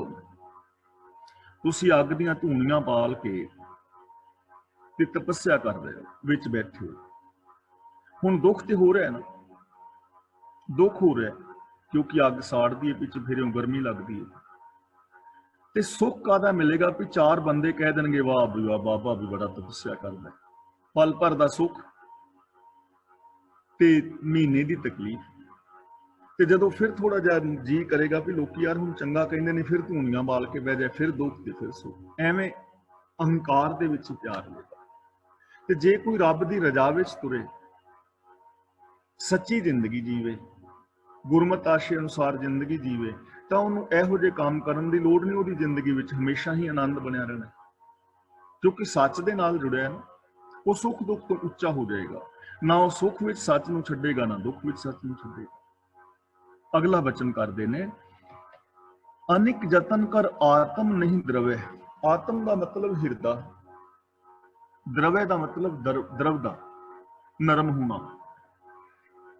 तुसीं अग दीयां धूणियां बाल के ते तपस्या कर रहे हो, विच बैठे हो। हुण दुख तो हो रहा है ना, दुख हो रहा है क्योंकि अग साड़दी है, पिछे फिर गर्मी लगती है। ते सुख कादा मिलेगा? भी चार बंदे कह देंगे वाह भी वाह, बाबा भी बड़ा तपस्या करता है। पल भर का सुख ते महीने की तकलीफ। ते जदों फिर थोड़ा जा जी करेगा भी लोग यार हुण चंगा कहंदे ने, फिर धूणियां बाल के बह जाए, फिर दुख ते फिर सुख। एवें अहंकार दे विच प्यार होगा। ते जे कोई रब की रजा विच तुरे, सच्ची जिंदगी जीवे, गुरमत आशे अनुसार जिंदगी जीवे, तो उन्होंने इहो जिहे काम करन दी लोड़ नहीं। उहदी जिंदगी विच हमेशा ही आनंद बनिया रहना, क्योंकि सच दे नाल जुड़िया है ना। वो सुख दुख तो उच्चा हो जाएगा, ना वो सुख विच सच नूं छड्डेगा, ना दुख विच सच नूं छड्डेगा। अगला वचन करदे ने, अनिक जतन कर आत्म नहीं द्रवे। आत्म का मतलब हिरदा, द्रवे का मतलब द्रव का नरम होना।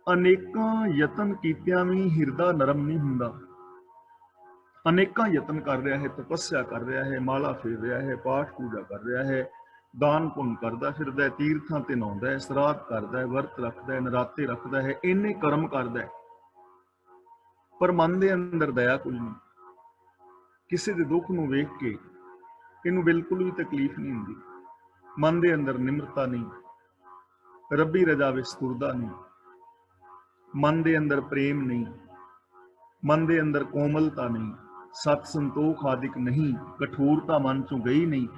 अनेकां यतन कीतियां भी हिरदा नरम नहीं हुंदा। अनेकां यतन कर रहा है, तपस्या कर रहा है, माला फेर रहा है, पाठ पूजा कर रहा है, दान पुण्य करता फिरदा है, तीर्थां ते नहाउंदा है, श्राद्ध करदा है, वर्त रखदा है, नराते रखदा है, इन्ने कर्म करदा है, पर मन दे अंदर दया कुछ नहीं। किसी दे दुख नूं वेख के इहनूं बिल्कुल भी तकलीफ नहीं हुंदी। मन दे अंदर निम्रता नहीं, रब्बी रजा विच तुरदा नहीं, मन दे अंदर प्रेम नहीं, मन दे अंदर कोमलता नहीं, सत संतोख आदिक नहीं, कठोरता मन चों गई नहीं।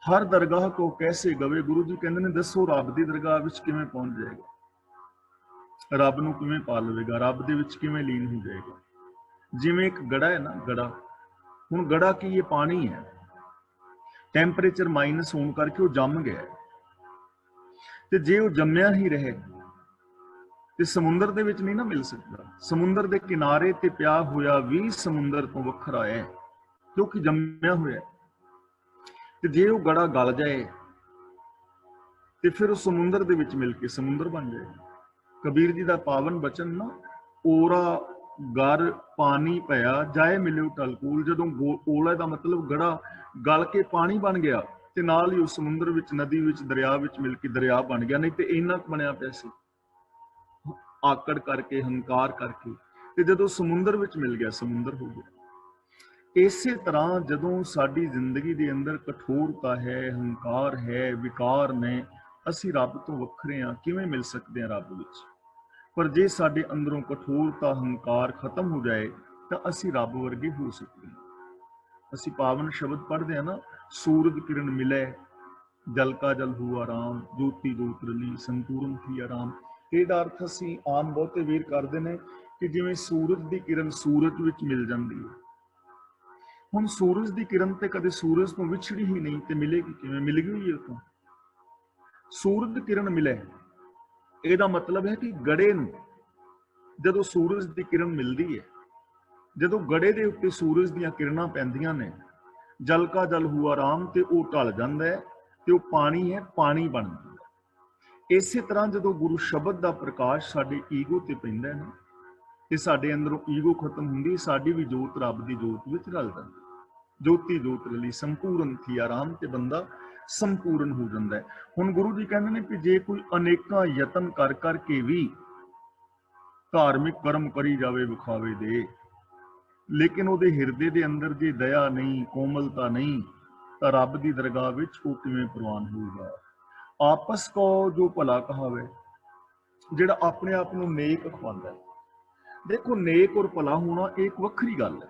हर दरगाह को कैसे गवे? गुरु जी कहते हैं दसो रब की दरगाह विच किवें पहुंच जाएगा, रब नूं किवें पा लवेगा, रब दे विच किवें लीन हो जाएगा। जिवें एक गड़ा है ना, गड़ा, हुण गड़ा की ये पानी है, टैंपरेचर माइनस होने करके वो जम गया है, ते जे वो जम्मिया ही रहे ते समुंदर दे विच नहीं ना मिल सकता। समुंदर दे किनारे ते पिया होया भी समुंदर तो वखरा है, क्योंकि जम्मिया होया। ते जे वो गड़ा गल जाए ते फिर उस समुंदर दे विच मिल के समुंदर बन जाए। कबीर जी का पावन बचन ना, ओरा गर पानी पया जाए मिले टलकूल। जदों ओला का मतलब गड़ा गल के पानी बन गया ते नाल ही उस समुंदर विच, नदी विच, दरिया विच मिल के दरिया बन गया। नहीं तो इन्ना बनया पिया सी आकड़ करके, हंकार करके, ते जदों समुंदर विच मिल गया समुंदर हो गया। इसे तरह जदों साडी जिंदगी दे अंदर कठोरता है, हंकार है, विकार ने, असी रब तो वखरे हां, किवें मिल सकते हैं रब विच? पर जे साडे अंदरों कठोरता, हंकार खत्म हो जाए तो असी रब वर्गे हो सकते हैं। असी पावन शब्द पढ़ते हैं ना, सूरज किरण मिले जल का जल हुआ राम, ज्योति ज्योत रली संपूर्ण थी आराम। ਇਹਦਾ अर्थ ਅਸੀਂ आम बहुते वीर करते हैं कि जिवें सूरज की किरण सूरज विच मिल जाती है। हुण सूरज की किरण तो कदे सूरज तो विछड़ी ही नहीं, तो मिलेगी किवें? मिल गई है तो सूरज की किरण मिले, ਇਹਦਾ मतलब है कि गड़े नूं जदों सूरज की किरण मिलती है, जदों गड़े के उत्ते सूरज दीयां किरणां पैंदियां ने, जल का जल हुआ राम, तो वह ढल जाता है, तो पानी है, पानी बन जाता है। इसे तरह जदों गुरु शब्द का प्रकाश साडे ईगो ते पैंदा है ना, ते साडे अंदरों ईगो खत्म हुंदी, साडी भी जोत रब दी जोत विच रल जांदी। ज्योति जोत रली संपूर्ण थी आराम, ते बंदा संपूर्ण हो जाता है। हुण गुरु जी कहंदे ने कि जे कोई अनेकां यतन कर करके भी धार्मिक कर्म करी जावे विखावे दे, लेकिन उहदे हिरदे दे अंदर जे दया नहीं, कोमलता नहीं, ਤਾਂ ਰੱਬ ਦੀ ਦਰਗਾਹ ਵਿੱਚ ਉਹ ਕਿਵੇਂ ਪ੍ਰਵਾਨ ਹੋਊਗਾ। ਆਪਸ ਕੋ ਜੋ ਭਲਾ ਕਹਾਵੇ, ਜਿਹੜਾ ਆਪਣੇ ਆਪ ਨੂੰ ਨੇਕ ਅਖਵਾਉਂਦਾ ਹੈ। ਦੇਖੋ, ਨੇਕ ਔਰ ਭਲਾ ਹੋਣਾ ਇੱਕ ਵੱਖਰੀ ਗੱਲ ਹੈ,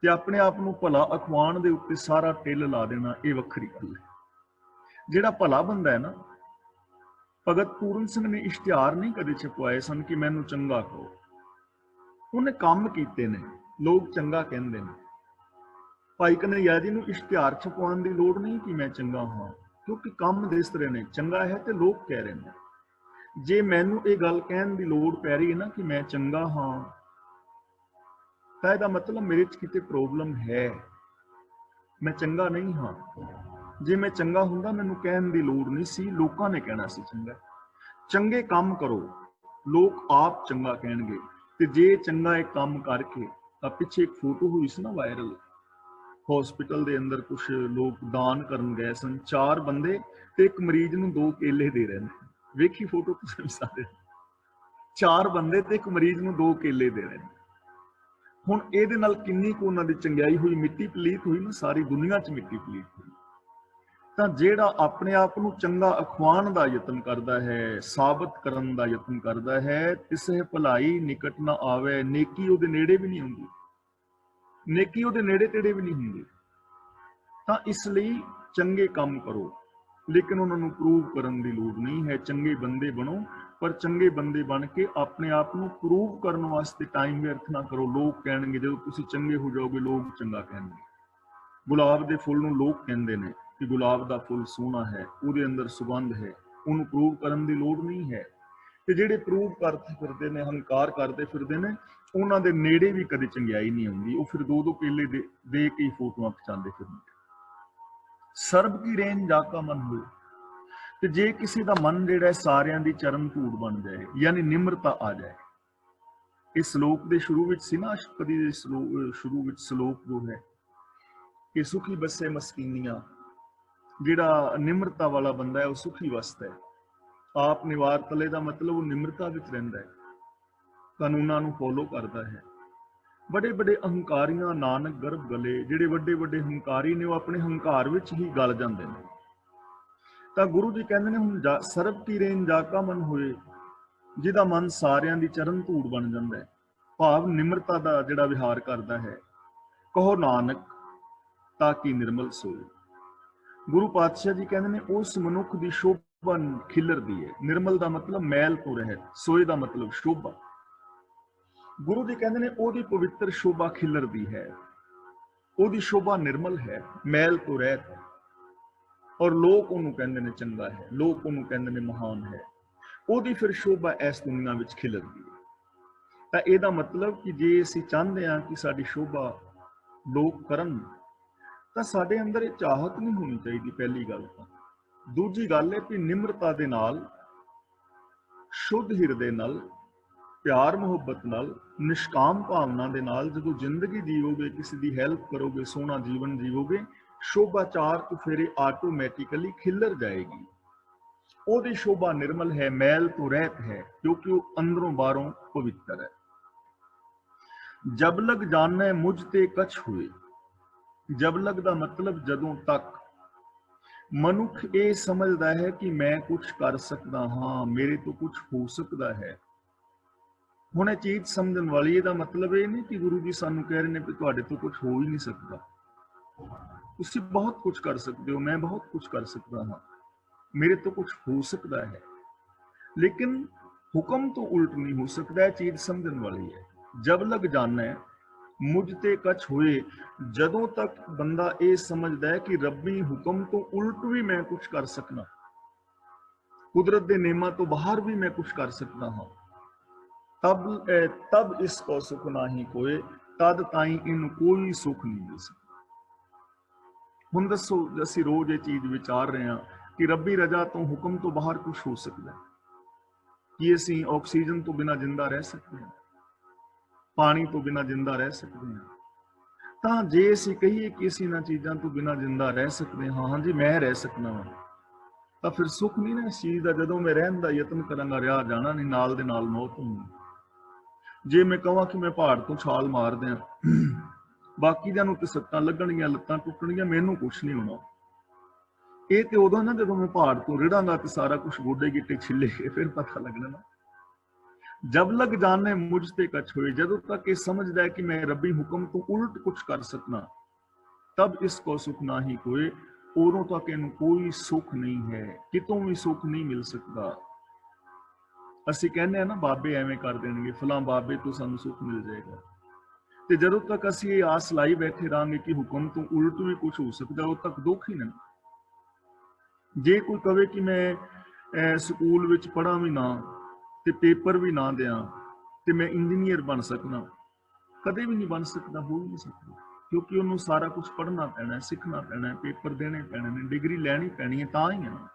ਤੇ ਆਪਣੇ ਆਪ ਨੂੰ ਭਲਾ ਅਖਵਾਉਣ ਦੇ ਉੱਤੇ ਸਾਰਾ ਟਿੱਲ ਲਾ ਦੇਣਾ ਇਹ ਵੱਖਰੀ ਗੱਲ ਹੈ। ਜਿਹੜਾ ਭਲਾ ਬੰਦਾ ਹੈ ਨਾ, ਭਗਤ ਪੂਰਨ ਸਿੰਘ ਨੇ ਇਸ਼ਤਿਹਾਰ ਨਹੀਂ ਕਦੇ ਛਪਵਾਏ ਸਨ ਕਿ ਮੈਨੂੰ ਚੰਗਾ ਕਹੋ। ਉਹਨੇ ਕੰਮ ਕੀਤੇ ਨੇ, ਲੋਕ ਚੰਗਾ ਕਹਿੰਦੇ ਨੇ। ਭਾਈ ਕਨ੍ਹੱਈਆ ਜੀ ਨੂੰ ਇਸ਼ਤਿਹਾਰ ਛਪਵਾਉਣ ਦੀ ਲੋੜ ਨਹੀਂ ਕਿ ਮੈਂ ਚੰਗਾ ਹਾਂ, ਕਿਉਂਕਿ ਕੰਮ ਦਿਸ ਰਹੇ ਨੇ, ਚੰਗਾ ਹੈ ਤੇ ਲੋਕ ਕਹਿ ਰਹੇ ਨੇ। ਜੇ ਮੈਨੂੰ ਇਹ ਗੱਲ ਕਹਿਣ ਦੀ ਲੋੜ ਪੈ ਰਹੀ ਹੈ ਨਾ ਕਿ ਮੈਂ ਚੰਗਾ ਹਾਂ, ਤਾਂ ਇਹਦਾ ਮਤਲਬ ਮੇਰੇ 'ਚ ਕਿਤੇ ਪ੍ਰੋਬਲਮ ਹੈ, ਮੈਂ ਚੰਗਾ ਨਹੀਂ ਹਾਂ। ਜੇ ਮੈਂ ਚੰਗਾ ਹੁੰਦਾ ਮੈਨੂੰ ਕਹਿਣ ਦੀ ਲੋੜ ਨਹੀਂ ਸੀ, ਲੋਕਾਂ ਨੇ ਕਹਿਣਾ ਸੀ ਚੰਗਾ। ਚੰਗੇ ਕੰਮ ਕਰੋ, ਲੋਕ ਆਪ ਚੰਗਾ ਕਹਿਣਗੇ। ਤੇ ਜੇ ਚੰਗਾ ਇੱਕ ਕੰਮ ਕਰਕੇ, ਤਾਂ ਪਿੱਛੇ ਇੱਕ ਫੋਟੋ ਹੋਈ ਸੀ ਨਾ ਵਾਇਰਲ, ਹਸਪੀਟਲ ਦੇ ਅੰਦਰ ਕੁਝ ਲੋਕ ਦਾਨ ਕਰਨ ਗਏ ਸਨ, 4 ਬੰਦੇ ਤੇ ਇੱਕ ਮਰੀਜ਼ ਨੂੰ 2 ਕੇਲੇ ਦੇ ਰਹੇ ਨੇ। ਵੇਖੀ ਫੋਟੋ ਤੁਸੀਂ ਸਾਰੇ, 4 ਬੰਦੇ ਤੇ ਇੱਕ ਮਰੀਜ਼ ਨੂੰ 2 ਕੇਲੇ ਦੇ ਰਹੇ ਨੇ। ਹੁਣ ਇਹਦੇ ਨਾਲ ਕਿੰਨੀ ਕੁ ਉਹਨਾਂ ਦੀ ਚੰਗਿਆਈ ਹੋਈ, ਮਿੱਟੀ ਪਲੀਤ ਹੋਈ ਨਾ, ਸਾਰੀ ਦੁਨੀਆ 'ਚ ਮਿੱਟੀ ਪਲੀਤ ਹੋਈ। ਤਾਂ ਜਿਹੜਾ ਆਪਣੇ ਆਪ ਨੂੰ ਚੰਗਾ ਅਖਵਾਉਣ ਦਾ ਯਤਨ ਕਰਦਾ ਹੈ, ਸਾਬਤ ਕਰਨ ਦਾ ਯਤਨ ਕਰਦਾ ਹੈ, ਕਿਸੇ ਭਲਾਈ ਨਿਕਟ ਨਾ ਆਵੇ, ਨੇਕੀ ਉਹਦੇ ਨੇੜੇ ਵੀ ਨਹੀਂ ਹੁੰਦੀ, ਨੇਕੀ ਉਹਦੇ ਨੇੜੇ ਤੇੜੇ ਵੀ ਨਹੀਂ ਹੁੰਦੀ। ਤਾਂ ਇਸ ਲਈ ਚੰਗੇ ਕੰਮ ਕਰੋ, ਲੇਕਿਨ ਉਹਨਾਂ ਨੂੰ ਪ੍ਰੂਵ ਕਰਨ ਦੀ ਲੋੜ ਨਹੀਂ ਹੈ। ਚੰਗੇ ਬੰਦੇ ਬਣੋ, ਪਰ ਚੰਗੇ ਬੰਦੇ ਬਣ ਕੇ ਆਪਣੇ ਆਪ ਨੂੰ ਪ੍ਰੂਵ ਕਰਨ ਵਾਸਤੇ ਟਾਈਮ ਵਿਅਰਥ ਨਾ ਕਰੋ। ਲੋਕ ਕਹਿਣਗੇ, ਜਦੋਂ ਤੁਸੀਂ ਚੰਗੇ ਹੋ ਜਾਓਗੇ ਲੋਕ ਚੰਗਾ ਕਹਿਣਗੇ। ਗੁਲਾਬ ਦੇ ਫੁੱਲ ਨੂੰ ਲੋਕ ਕਹਿੰਦੇ ਨੇ ਕਿ ਗੁਲਾਬ ਦਾ ਫੁੱਲ ਸੋਹਣਾ ਹੈ, ਉਹਦੇ ਅੰਦਰ ਸੁਗੰਧ ਹੈ, ਉਹਨੂੰ ਪ੍ਰੂਵ ਕਰਨ ਦੀ ਲੋੜ ਨਹੀਂ ਹੈ। ਤੇ ਜਿਹੜੇ ਪ੍ਰੂਵ ਕਰਦੇ ਫਿਰਦੇ ਨੇ, ਹੰਕਾਰ ਕਰਦੇ ਫਿਰਦੇ ਨੇ, ਉਹਨਾਂ ਦੇ ਨੇੜੇ ਵੀ ਕਦੇ ਚੰਗਿਆਈ ਨਹੀਂ ਆਉਂਦੀ। ਉਹ ਫਿਰ 2-2 ਕੇਲੇ ਦੇ ਕੇ ਫੋਟੋਆਂ ਖਿਚਾਉਂਦੇ ਫਿਰਦੇ। ਸਰਬ ਕੀ ਰੇਨ ਜਾ ਕਾ ਮਨ ਹੋਏ। ਤੇ ਜੇ ਕਿਸੇ ਦਾ ਮਨ ਜਿਹੜਾ ਸਾਰਿਆਂ ਦੀ ਚਰਨ ਧੂੜ ਬਣ ਜਾਏ, ਯਾਨੀ ਨਿਮਰਤਾ ਆ ਜਾਏ। ਇਸ ਸ਼ਲੋਕ ਦੇ ਸ਼ੁਰੂ ਵਿੱਚ ਸੀ ਨਾ, ਅਸ਼ਟਪਦੀ ਦੇ ਸ਼ੁਰੂ ਵਿੱਚ ਸ਼ਲੋਕ ਜੋ ਹੈ ਕਿ ਸੁਖੀ ਬਸੇ ਮਸਕੀਨੀਆਂ, ਜਿਹੜਾ ਨਿਮਰਤਾ ਵਾਲਾ ਬੰਦਾ ਹੈ ਉਹ ਸੁਖੀ ਵਸਦਾ ਹੈ। ਆਪ ਨਿਵਾਰ ਤਲੇ ਦਾ ਮਤਲਬ ਉਹ ਨਿਮਰਤਾ ਵਿੱਚ ਰਹਿੰਦਾ ਹੈ, ਕਾਨੂੰਨਾਂ ਨੂੰ ਫੋਲੋ ਕਰਦਾ ਹੈ। ਬੜੇ ਬੜੇ ਅਹੰਕਾਰੀਆਂ ਨਾਨਕ ਗਰਭ ਗਲੇ, ਜਿਹੜੇ ਵੱਡੇ ਵੱਡੇ ਹੰਕਾਰੀ ਨੇ ਉਹ ਆਪਣੇ ਹੰਕਾਰ ਵਿੱਚ ਹੀ ਗਲ ਜਾਂਦੇ ਨੇ। ਤਾਂ ਗੁਰੂ ਜੀ ਕਹਿੰਦੇ ਨੇ, ਹੁਣ ਸਰਬ ਕੀ ਰੇਨ ਜਾ ਕਾ ਮਨ ਹੋਏ, ਜਿਹਦਾ ਮਨ ਸਾਰਿਆਂ ਦੀ ਚਰਨ ਧੂੜ ਬਣ ਜਾਂਦਾ ਹੈ, ਭਾਵ ਨਿਮਰਤਾ ਦਾ ਜਿਹੜਾ ਵਿਹਾਰ ਕਰਦਾ ਹੈ। ਕਹੋ ਨਾਨਕ ਤਾਂ ਕਿ ਨਿਰਮਲ ਸੋਏ। ਗੁਰੂ ਪਾਤਸ਼ਾਹ ਜੀ ਕਹਿੰਦੇ ਨੇ, ਉਸ ਮਨੁੱਖ ਦੀ ਸ਼ੋਭਾ ਖਿਲਰਦੀ ਹੈ। ਨਿਰਮਲ ਦਾ ਮਤਲਬ ਮੈਲ ਤੋਂ ਰਹਿਤ, ਸੋਏ ਦਾ ਮਤਲਬ ਸ਼ੋਭਾ। ਗੁਰੂ ਜੀ ਕਹਿੰਦੇ ਨੇ ਉਹਦੀ ਪਵਿੱਤਰ ਸ਼ੋਭਾ ਖਿਲਰਦੀ ਹੈ, ਉਹਦੀ ਸ਼ੋਭਾ ਨਿਰਮਲ ਹੈ, ਮੈਲ ਤੋਂ ਰਹਿਤ ਹੈ। ਔਰ ਲੋਕ ਉਹਨੂੰ ਕਹਿੰਦੇ ਨੇ ਚੰਗਾ ਹੈ, ਲੋਕ ਉਹਨੂੰ ਕਹਿੰਦੇ ਨੇ ਮਹਾਨ ਹੈ। ਉਹਦੀ ਫਿਰ ਸ਼ੋਭਾ ਇਸ ਦੁਨੀਆ ਵਿੱਚ ਖਿਲਰਦੀ ਹੈ। ਤਾਂ ਇਹਦਾ ਮਤਲਬ ਕਿ ਜੇ ਅਸੀਂ ਚਾਹੁੰਦੇ ਹਾਂ ਕਿ ਸਾਡੀ ਸ਼ੋਭਾ ਲੋਕ ਕਰਨ, ਤਾਂ ਸਾਡੇ ਅੰਦਰ ਇਹ ਚਾਹਤ ਨਹੀਂ ਹੋਣੀ ਚਾਹੀਦੀ, ਪਹਿਲੀ ਗੱਲ ਤਾਂ। ਦੂਜੀ ਗੱਲ ਹੈ ਕਿ ਨਿਮਰਤਾ ਦੇ ਨਾਲ, ਸ਼ੁੱਧ ਹਿਰਦੇ ਨਾਲ, ਪਿਆਰ ਮੁਹੱਬਤ ਨਾਲ, ਨਿਸ਼ਕਾਮ ਭਾਵਨਾ ਦੇ ਨਾਲ ਜਦੋਂ ਜ਼ਿੰਦਗੀ ਜੀਵੋਗੇ, ਕਿਸੇ ਦੀ ਹੈਲਪ ਕਰੋਗੇ, ਸੋਹਣਾ ਜੀਵਨ ਜੀਵੋਗੇ, ਸ਼ੋਭਾ ਚਾਰ ਚੁਫੇਰੇ ਆਟੋਮੈਟਿਕਲੀ ਖਿਲਰ ਜਾਏਗੀ। ਉਹਦੀ ਸ਼ੋਭਾ ਨਿਰਮਲ ਹੈ, ਮੈਲ ਤੋਂ ਰਹਿਤ ਹੈ, ਕਿਉਂਕਿ ਉਹ ਅੰਦਰੋਂ ਬਾਹਰੋਂ ਪਵਿੱਤਰ ਹੈ। ਜਬ ਲਗ ਜਾਣੈ ਮੁਝ ਤੇ ਕਛ ਹੋਏ। ਜਬ ਲਗ ਦਾ ਮਤਲਬ ਜਦੋਂ ਤੱਕ ਮਨੁੱਖ ਇਹ ਸਮਝਦਾ ਹੈ ਕਿ ਮੈਂ ਕੁਝ ਕਰ ਸਕਦਾ ਹਾਂ, ਮੇਰੇ ਤੋਂ ਕੁਝ ਹੋ ਸਕਦਾ ਹੈ। ਹੁਣ ਇਹ ਚੀਜ਼ ਸਮਝਣ ਵਾਲੀ, ਇਹਦਾ ਮਤਲਬ ਇਹ ਨਹੀਂ ਕਿ ਗੁਰੂ ਜੀ ਸਾਨੂੰ ਕਹਿ ਰਹੇ ਨੇ ਕਿ ਤੁਹਾਡੇ ਤੋਂ ਕੁਝ ਹੋ ਹੀ ਨਹੀਂ ਸਕਦਾ। ਤੁਸੀਂ ਬਹੁਤ ਕੁਝ ਕਰ ਸਕਦੇ ਹੋ, ਮੈਂ ਬਹੁਤ ਕੁਝ ਕਰ ਸਕਦਾ ਹਾਂ, ਮੇਰੇ ਤੋਂ ਕੁਝ ਹੋ ਸਕਦਾ ਹੈ, ਲੇਕਿਨ ਹੁਕਮ ਤੋਂ ਉਲਟ ਨਹੀਂ ਹੋ ਸਕਦਾ। ਇਹ ਚੀਜ਼ ਸਮਝਣ ਵਾਲੀ ਹੈ। ਜਬ ਲਗ ਜਾਣੈ ਮੁਝ ਤੇ ਕਛ ਹੋਏ, ਜਦੋਂ ਤੱਕ ਬੰਦਾ ਇਹ ਸਮਝਦਾ ਹੈ ਕਿ ਰੱਬੀ ਹੁਕਮ ਤੋਂ ਉਲਟ ਵੀ ਮੈਂ ਕੁਝ ਕਰ ਸਕਦਾ, ਕੁਦਰਤ ਦੇ ਨਿਯਮਾਂ ਤੋਂ ਬਾਹਰ ਵੀ ਮੈਂ ਕੁਝ ਕਰ ਸਕਦਾ ਹਾਂ, ਤਬ ਇਸ ਕੋ ਸੁਖ ਨਾਹੀ ਕੋਏ, ਤਦ ਤਾਈਂ ਇਹਨੂੰ ਕੋਈ ਸੁਖ ਨਹੀਂ ਮਿਲ ਸਕਦਾ। ਹੁਣ ਦੱਸੋ, ਅਸੀਂ ਰੋਜ਼ ਇਹ ਚੀਜ਼ ਵਿਚਾਰ ਰਹੇ ਹਾਂ ਕਿ ਰੱਬੀ ਰਜ਼ਾ ਤੋਂ, ਹੁਕਮ ਤੋਂ ਬਾਹਰ ਕੁਝ ਹੋ ਸਕਦਾ ਹੈ? ਕੀ ਅਸੀਂ ਆਕਸੀਜਨ ਤੋਂ ਬਿਨਾਂ ਜਿੰਦਾ ਰਹਿ ਸਕਦੇ ਹਾਂ? ਪਾਣੀ ਤੋਂ ਬਿਨਾਂ ਜਿੰਦਾ ਰਹਿ ਸਕਦੇ ਹਾਂ? ਤਾਂ ਜੇ ਅਸੀਂ ਕਹੀਏ ਕਿ ਅਸੀਂ ਇਹਨਾਂ ਚੀਜ਼ਾਂ ਤੋਂ ਬਿਨਾਂ ਜਿੰਦਾ ਰਹਿ ਸਕਦੇ ਹਾਂ, ਹਾਂਜੀ ਮੈਂ ਰਹਿ ਸਕਦਾ ਹਾਂ, ਤਾਂ ਫਿਰ ਸੁੱਖ ਨਹੀਂ ਨਾ ਇਸ ਚੀਜ਼ ਦਾ। ਜਦੋਂ ਮੈਂ ਰਹਿਣ ਦਾ ਯਤਨ ਕਰਾਂਗਾ, ਰਿਹਾ ਜਾਣਾ ਨਹੀਂ, ਨਾਲ ਦੇ ਨਾਲ ਮੌਤ ਹੋਣੀ। ਜੇ ਮੈਂ ਕਹਾਂ ਕਿ ਮੈਂ ਪਹਾੜ ਤੋਂ ਛਾਲ ਮਾਰ ਦਿਆਂ ਬਾਕੀਆਂ ਨੂੰ ਤੇ ਸੱਟਾਂ ਲੱਗਣਗੀਆਂ, ਲੱਤਾਂ ਟੁੱਟਣਗੀਆਂ, ਮੈਨੂੰ ਕੁਛ ਨਹੀਂ ਹੋਣਾ। ਇਹ ਤੇ ਉਦੋਂ ਨਾ ਜਦੋਂ ਮੈਂ ਪਹਾੜ ਤੋਂ ਰਿੜਾਂਗਾ ਤੇ ਸਾਰਾ ਕੁਝ ਗੋਡੇ ਗਿੱਟੇ ਛਿੱਲੇ ਫਿਰ ਪਤਾ ਲੱਗਣਾ ਨਾ। जब लग जाने मुझ ते कछ हुए, जदों तक ये समझदा है कि मैं रब्बी हुक्म तो उल्ट कुछ कर सकना, तब इसको सुख ना ही कोई, उदों तक इनू कोई सुख नहीं है, कितों भी सुख नहीं मिल सकता। ਅਸੀਂ ਕਹਿੰਦੇ ਆ ਨਾ ਬਾਬੇ ਐਵੇਂ ਕਰ ਦੇਣਗੇ, ਫਲਾਂ ਬਾਬੇ ਤੋਂ ਸਾਨੂੰ ਸੁਖ ਮਿਲ ਜਾਏਗਾ, ਤੇ ਜਦੋਂ ਤੱਕ ਅਸੀਂ ਇਹ ਆਸ ਲਾਈ ਬੈਠੇ ਰਹਾਂਗੇ ਕਿ ਹੁਕਮ ਤੋਂ ਉਲਟ ਵੀ ਕੁਝ ਹੋ ਸਕਦਾ, ਉਦੋਂ ਤੱਕ ਦੁੱਖ ਹੀ ਨਹੀਂ। ਜੇ ਕੋਈ ਕਵੇ ਕਿ ਮੈਂ ਸਕੂਲ ਵਿੱਚ ਪੜ੍ਹਾਂ ਵੀ ਨਾ ਤੇ ਪੇਪਰ ਵੀ ਨਾ ਦਿਆਂ ਤੇ ਮੈਂ ਇੰਜੀਨੀਅਰ ਬਣ ਸਕਦਾ, ਕਦੇ ਵੀ ਨਹੀਂ ਬਣ ਸਕਦਾ, ਹੋ ਹੀ ਨਹੀਂ ਸਕਦਾ, ਕਿਉਂਕਿ ਉਹਨੂੰ ਸਾਰਾ ਕੁਝ ਪੜ੍ਹਨਾ ਪੈਣਾ, ਸਿੱਖਣਾ ਪੈਣਾ, ਪੇਪਰ ਦੇਣੇ ਪੈਣੇ ਨੇ, ਡਿਗਰੀ ਲੈਣੀ ਪੈਣੀ ਹੈ, ਤਾਂ ਹੀ ਆ।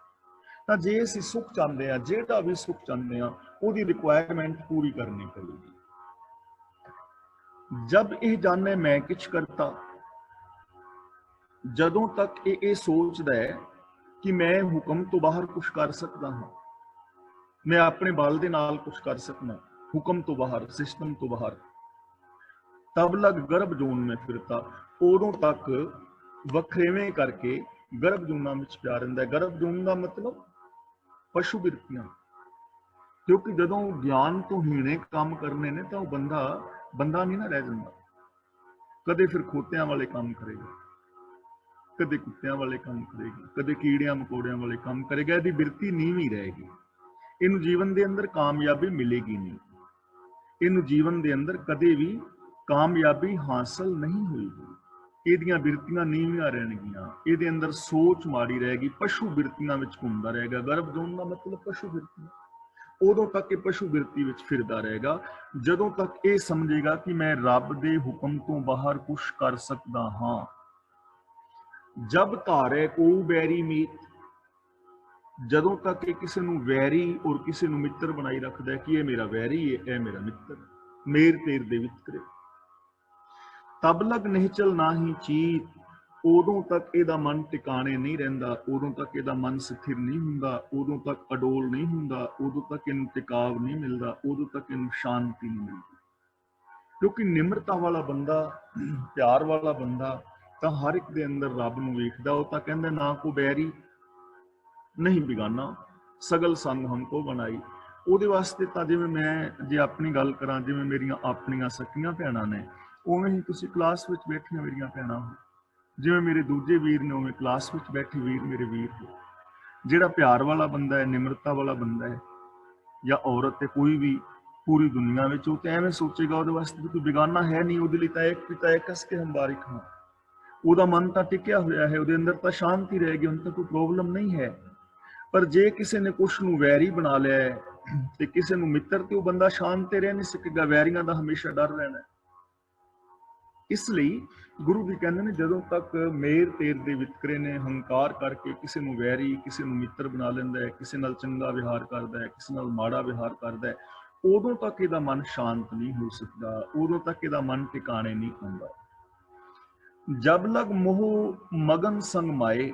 ਤਾਂ ਜੇ ਅਸੀਂ ਸੁੱਖ ਚਾਹੁੰਦੇ ਹਾਂ, ਜਿਹੜਾ ਵੀ ਸੁੱਖ ਚਾਹੁੰਦੇ ਹਾਂ, ਉਹਦੀ ਰਿਕੁਆਇਰਮੈਂਟ ਪੂਰੀ ਕਰਨੀ ਪਵੇਗੀ। ਜਬ ਇਹ ਜਾਣੇ ਮੈਂ ਕਿਛ ਕਰਤਾ, ਜਦੋਂ ਤੱਕ ਇਹ ਸੋਚਦਾ ਹੈ ਕਿ ਮੈਂ ਹੁਕਮ ਤੋਂ ਬਾਹਰ ਕੁਝ ਕਰ ਸਕਦਾ ਹਾਂ, मैं अपने बाल दे नाल कुछ कर सकना, हुक्म तो बाहर, सिस्टम तो बाहर, तब लग गर्भ जून में फिरता, उदों तक वखरेवें करके गर्भ जूना में पिया रहिंदा है। गर्भ जून का मतलब पशु बिरतियां, क्योंकि जदों ज्ञान तो हीने काम करने ने तो बंदा नहीं ना रह जाता। कदे फिर खोतियां वाले काम करेगा, कदे कुत्तियां वाले काम करेगा, कदे कीड़ियां मकोड़ियां वाले काम करेगा, इहदी बिरती नीवी रहेगी। ਇਹਨੂੰ ਜੀਵਨ ਦੇ ਅੰਦਰ ਕਾਮਯਾਬੀ ਮਿਲੇਗੀ ਨਹੀਂ, ਇਹਨੂੰ ਜੀਵਨ ਦੇ ਅੰਦਰ ਕਦੇ ਵੀ ਕਾਮਯਾਬੀ ਹਾਸਲ ਨਹੀਂ ਹੋਏਗੀ। ਇਹਦੀਆਂ ਬਿਰਤੀਆਂ ਨੀਵੀਆਂ ਰਹਿਣਗੀਆਂ, ਇਹਦੇ ਅੰਦਰ ਸੋਚ ਮਾੜੀ ਰਹੇਗੀ, ਪਸ਼ੂ ਬਿਰਤੀਆਂ ਵਿੱਚ ਘੁੰਮਦਾ ਰਹੇਗਾ। ਗਰਭ ਜੂਨ ਦਾ ਮਤਲਬ ਪਸ਼ੂ ਬਿਰਤੀ। ਉਦੋਂ ਤੱਕ ਇਹ ਪਸ਼ੂ ਬਿਰਤੀ ਵਿੱਚ ਫਿਰਦਾ ਰਹੇਗਾ, ਜਦੋਂ ਤੱਕ ਇਹ ਸਮਝੇਗਾ ਕਿ ਮੈਂ ਰੱਬ ਦੇ ਹੁਕਮ ਤੋਂ ਬਾਹਰ ਕੁਛ ਕਰ ਸਕਦਾ ਹਾਂ। ਜਬ ਧਾਰੇ ਕੋ ਬੈਰੀ ਮੀਤ, ਜਦੋਂ ਤੱਕ ਇਹ ਕਿਸੇ ਨੂੰ ਵੈਰੀ ਔਰ ਕਿਸੇ ਨੂੰ ਮਿੱਤਰ ਬਣਾਈ ਰੱਖਦਾ ਕਿ ਇਹ ਮੇਰਾ ਵੈਰੀ ਹੈ, ਇਹ ਮੇਰਾ ਮਿੱਤਰ, ਮੇਰ ਤੇਰ ਦੇ ਵਿਤਕਰੇ, ਤਬ ਲਗ ਨਿਹਚਲ ਨਾ ਹੀ ਚੀਤ, ਉਦੋਂ ਤੱਕ ਇਹਦਾ ਮਨ ਟਿਕਾਣੇ ਨਹੀਂ ਰਹਿੰਦਾ, ਉਦੋਂ ਤੱਕ ਇਹਦਾ ਮਨ ਸਥਿਰ ਨਹੀਂ ਹੁੰਦਾ, ਉਦੋਂ ਤੱਕ ਅਡੋਲ ਨਹੀਂ ਹੁੰਦਾ, ਉਦੋਂ ਤੱਕ ਇਹਨੂੰ ਟਿਕਾਵ ਨਹੀਂ ਮਿਲਦਾ, ਉਦੋਂ ਤੱਕ ਇਹਨੂੰ ਸ਼ਾਂਤੀ ਨਹੀਂ ਮਿਲਦੀ। ਕਿਉਂਕਿ ਨਿਮਰਤਾ ਵਾਲਾ ਬੰਦਾ, ਪਿਆਰ ਵਾਲਾ ਬੰਦਾ ਤਾਂ ਹਰ ਇੱਕ ਦੇ ਅੰਦਰ ਰੱਬ ਨੂੰ ਵੇਖਦਾ। ਉਹ ਤਾਂ ਕਹਿੰਦਾ ਨਾ ਕੋ ਬੈਰੀ ਨਹੀਂ ਬਿਗਾਨਾ, ਸਗਲ ਸੰਗ ਹਮਕੋ ਬਣਾਈ। ਉਹਦੇ ਵਾਸਤੇ ਤਾਂ ਜਿਵੇਂ ਮੈਂ ਜੇ ਆਪਣੀ ਗੱਲ ਕਰਾਂ, ਜਿਵੇਂ ਮੇਰੀਆਂ ਆਪਣੀਆਂ ਸਕੀਆਂ ਭੈਣਾਂ ਨੇ, ਉਵੇਂ ਹੀ ਤੁਸੀਂ ਕਲਾਸ ਵਿੱਚ ਬੈਠੀਆਂ ਮੇਰੀਆਂ ਭੈਣਾਂ ਹੋ, ਜਿਵੇਂ ਮੇਰੇ ਦੂਜੇ ਵੀਰ ਨੇ ਉਵੇਂ ਕਲਾਸ ਵਿੱਚ ਬੈਠੇ ਵੀਰ ਮੇਰੇ ਵੀਰ ਹੋ। ਜਿਹੜਾ ਪਿਆਰ ਵਾਲਾ ਬੰਦਾ ਹੈ, ਨਿਮਰਤਾ ਵਾਲਾ ਬੰਦਾ ਹੈ, ਜਾਂ ਔਰਤ ਹੈ ਕੋਈ ਵੀ ਪੂਰੀ ਦੁਨੀਆ ਵਿੱਚ, ਉਹ ਤਾਂ ਐਵੇਂ ਸੋਚੇਗਾ ਉਹਦੇ ਵਾਸਤੇ ਕੋਈ ਬਿਗਾਨਾ ਹੈ ਨਹੀਂ, ਉਹਦੇ ਲਈ ਤਾਂ ਇੱਕ ਪਿਤਾ ਇੱਕ ਕਸ ਕੇ ਹਮ ਬਾਰਿਕ ਹਾਂ। ਉਹਦਾ ਮਨ ਤਾਂ ਟਿਕਿਆ ਹੋਇਆ ਹੈ, ਉਹਦੇ ਅੰਦਰ ਤਾਂ ਸ਼ਾਂਤੀ ਰਹੇਗੀ, ਉਹਨੂੰ ਤਾਂ ਕੋਈ ਪ੍ਰੋਬਲਮ ਨਹੀਂ ਹੈ। ਪਰ ਜੇ ਕਿਸੇ ਨੇ ਕੁਛ ਨੂੰ ਵੈਰੀ ਬਣਾ ਲਿਆ ਹੈ ਤੇ ਕਿਸੇ ਨੂੰ ਮਿੱਤਰ, ਤੇ ਉਹ ਬੰਦਾ ਸ਼ਾਂਤ ਤੇ ਰਹਿ ਨਹੀਂ ਸਕੇਗਾ, ਵੈਰੀਆਂ ਦਾ ਹਮੇਸ਼ਾ ਡਰ ਰਹਿਣਾ। ਇਸ ਲਈ ਗੁਰੂ ਜੀ ਕਹਿੰਦੇ ਨੇ ਜਦੋਂ ਤੱਕ ਮੇਰ ਤੇਰ ਦੇ ਵਿਤਕਰੇ ਨੇ, ਹੰਕਾਰ ਕਰਕੇ ਕਿਸੇ ਨੂੰ ਵੈਰੀ, ਕਿਸੇ ਨੂੰ ਮਿੱਤਰ ਬਣਾ ਲੈਂਦਾ ਹੈ, ਕਿਸੇ ਨਾਲ ਚੰਗਾ ਵਿਹਾਰ ਕਰਦਾ ਹੈ, ਕਿਸੇ ਨਾਲ ਮਾੜਾ ਵਿਹਾਰ ਕਰਦਾ ਹੈ, ਉਦੋਂ ਤੱਕ ਇਹਦਾ ਮਨ ਸ਼ਾਂਤ ਨਹੀਂ ਹੋ ਸਕਦਾ, ਉਦੋਂ ਤੱਕ ਇਹਦਾ ਮਨ ਟਿਕਾਣੇ ਨਹੀਂ ਹੁੰਦਾ। ਜਬ ਲਗ ਮੋਹ ਮਗਨ ਸੰਗ ਮਾਏ,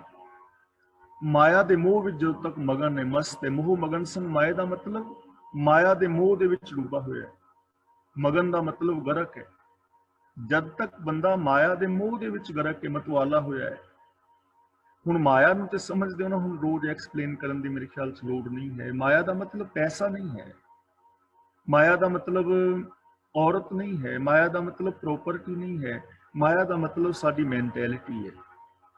ਮਾਇਆ ਦੇ ਮੋਹ ਵਿੱਚ ਜਦੋਂ ਤੱਕ ਮਗਨ ਨੇ, ਮਸਤ ਹੈ। ਮੋਹ ਮਗਨ ਸੰਗ ਮਾਏ ਦਾ ਮਤਲਬ ਮਾਇਆ ਦੇ ਮੋਹ ਦੇ ਵਿੱਚ ਡੁੱਬਾ ਹੋਇਆ ਹੈ। ਮਗਨ ਦਾ ਮਤਲਬ ਗਰਕ ਹੈ। ਜਦ ਤੱਕ ਬੰਦਾ ਮਾਇਆ ਦੇ ਮੋਹ ਦੇ ਵਿੱਚ ਗਰਕ ਹੈ, ਮਤਵਾਲਾ ਹੋਇਆ ਹੈ। ਹੁਣ ਮਾਇਆ ਨੂੰ ਤੇ ਸਮਝਦੇ ਹੋ ਨਾ, ਹੁਣ ਰੋਜ਼ ਐਕਸਪਲੇਨ ਕਰਨ ਦੀ ਮੇਰੇ ਖਿਆਲ 'ਚ ਲੋੜ ਨਹੀਂ ਹੈ। ਮਾਇਆ ਦਾ ਮਤਲਬ ਪੈਸਾ ਨਹੀਂ ਹੈ, ਮਾਇਆ ਦਾ ਮਤਲਬ ਔਰਤ ਨਹੀਂ ਹੈ, ਮਾਇਆ ਦਾ ਮਤਲਬ ਪ੍ਰੋਪਰਟੀ ਨਹੀਂ ਹੈ, ਮਾਇਆ ਦਾ ਮਤਲਬ ਸਾਡੀ ਮੈਂਟੈਲਿਟੀ ਹੈ।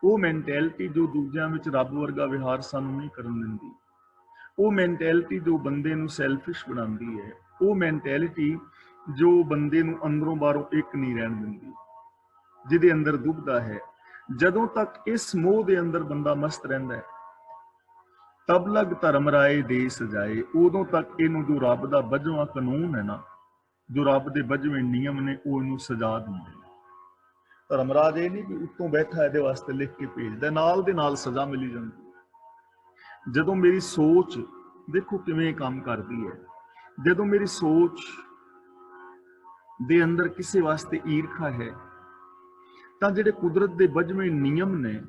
ਉਹ ਮੈਂਟੈਲਿਟੀ ਜੋ ਦੂਜਿਆਂ ਵਿੱਚ ਰੱਬ ਵਰਗਾ ਵਿਹਾਰ ਸਾਨੂੰ ਨਹੀਂ ਕਰਨ ਦਿੰਦੀ, ਉਹ ਮੈਂਟੈਲਿਟੀ ਜੋ ਬੰਦੇ ਨੂੰ ਸੈਲਫਿਸ਼ ਬਣਾਉਂਦੀ ਹੈ, ਉਹ ਮੈਂਟੈਲਿਟੀ ਜੋ ਬੰਦੇ ਨੂੰ ਅੰਦਰੋਂ ਬਾਹਰੋਂ ਇੱਕ ਨਹੀਂ ਰਹਿਣ ਦਿੰਦੀ, ਜਿਹਦੇ ਅੰਦਰ ਦੁਬਦਾ ਹੈ। ਜਦੋਂ ਤੱਕ ਇਸ ਮੋਹ ਦੇ ਅੰਦਰ ਬੰਦਾ ਮਸਤ ਰਹਿੰਦਾ ਹੈ, ਤਬ ਲਗ ਧਰਮ ਰਾਏ ਦੇ ਸਜਾਏ, ਉਦੋਂ ਤੱਕ ਇਹਨੂੰ ਜੋ ਰੱਬ ਦਾ ਬਜਵਾਂ ਕਾਨੂੰਨ ਹੈ ਨਾ, ਜੋ ਰੱਬ ਦੇ ਬਜਵੇਂ ਨਿਯਮ ਨੇ, ਉਹ ਇਹਨੂੰ ਸਜਾ ਦਿੰਦੇ। ਧਰਮਰਾਜ ਇਹ ਨਹੀਂ ਕਿ ਉੱਤੋਂ ਬੈਠਾ ਇਹਦੇ ਵਾਸਤੇ ਲਿਖ ਕੇ ਭੇਜਦਾ, ਨਾਲ ਦੇ ਨਾਲ ਸਜ਼ਾ ਮਿਲੀ ਜਾਂਦੀ। ਜਦੋਂ ਮੇਰੀ ਸੋਚ ਦੇਖੋ ਕਿਵੇਂ ਕੰਮ ਕਰਦੀ ਹੈ, ਜਦੋਂ ਮੇਰੀ ਸੋਚ ਦੇ ਅੰਦਰ ਕਿਸੇ ਵਾਸਤੇ ਈਰਖਾ ਹੈ, ਤਾਂ ਜਿਹੜੇ ਕੁਦਰਤ ਦੇ ਬਜਵੇਂ ਨਿਯਮ ਨੇ,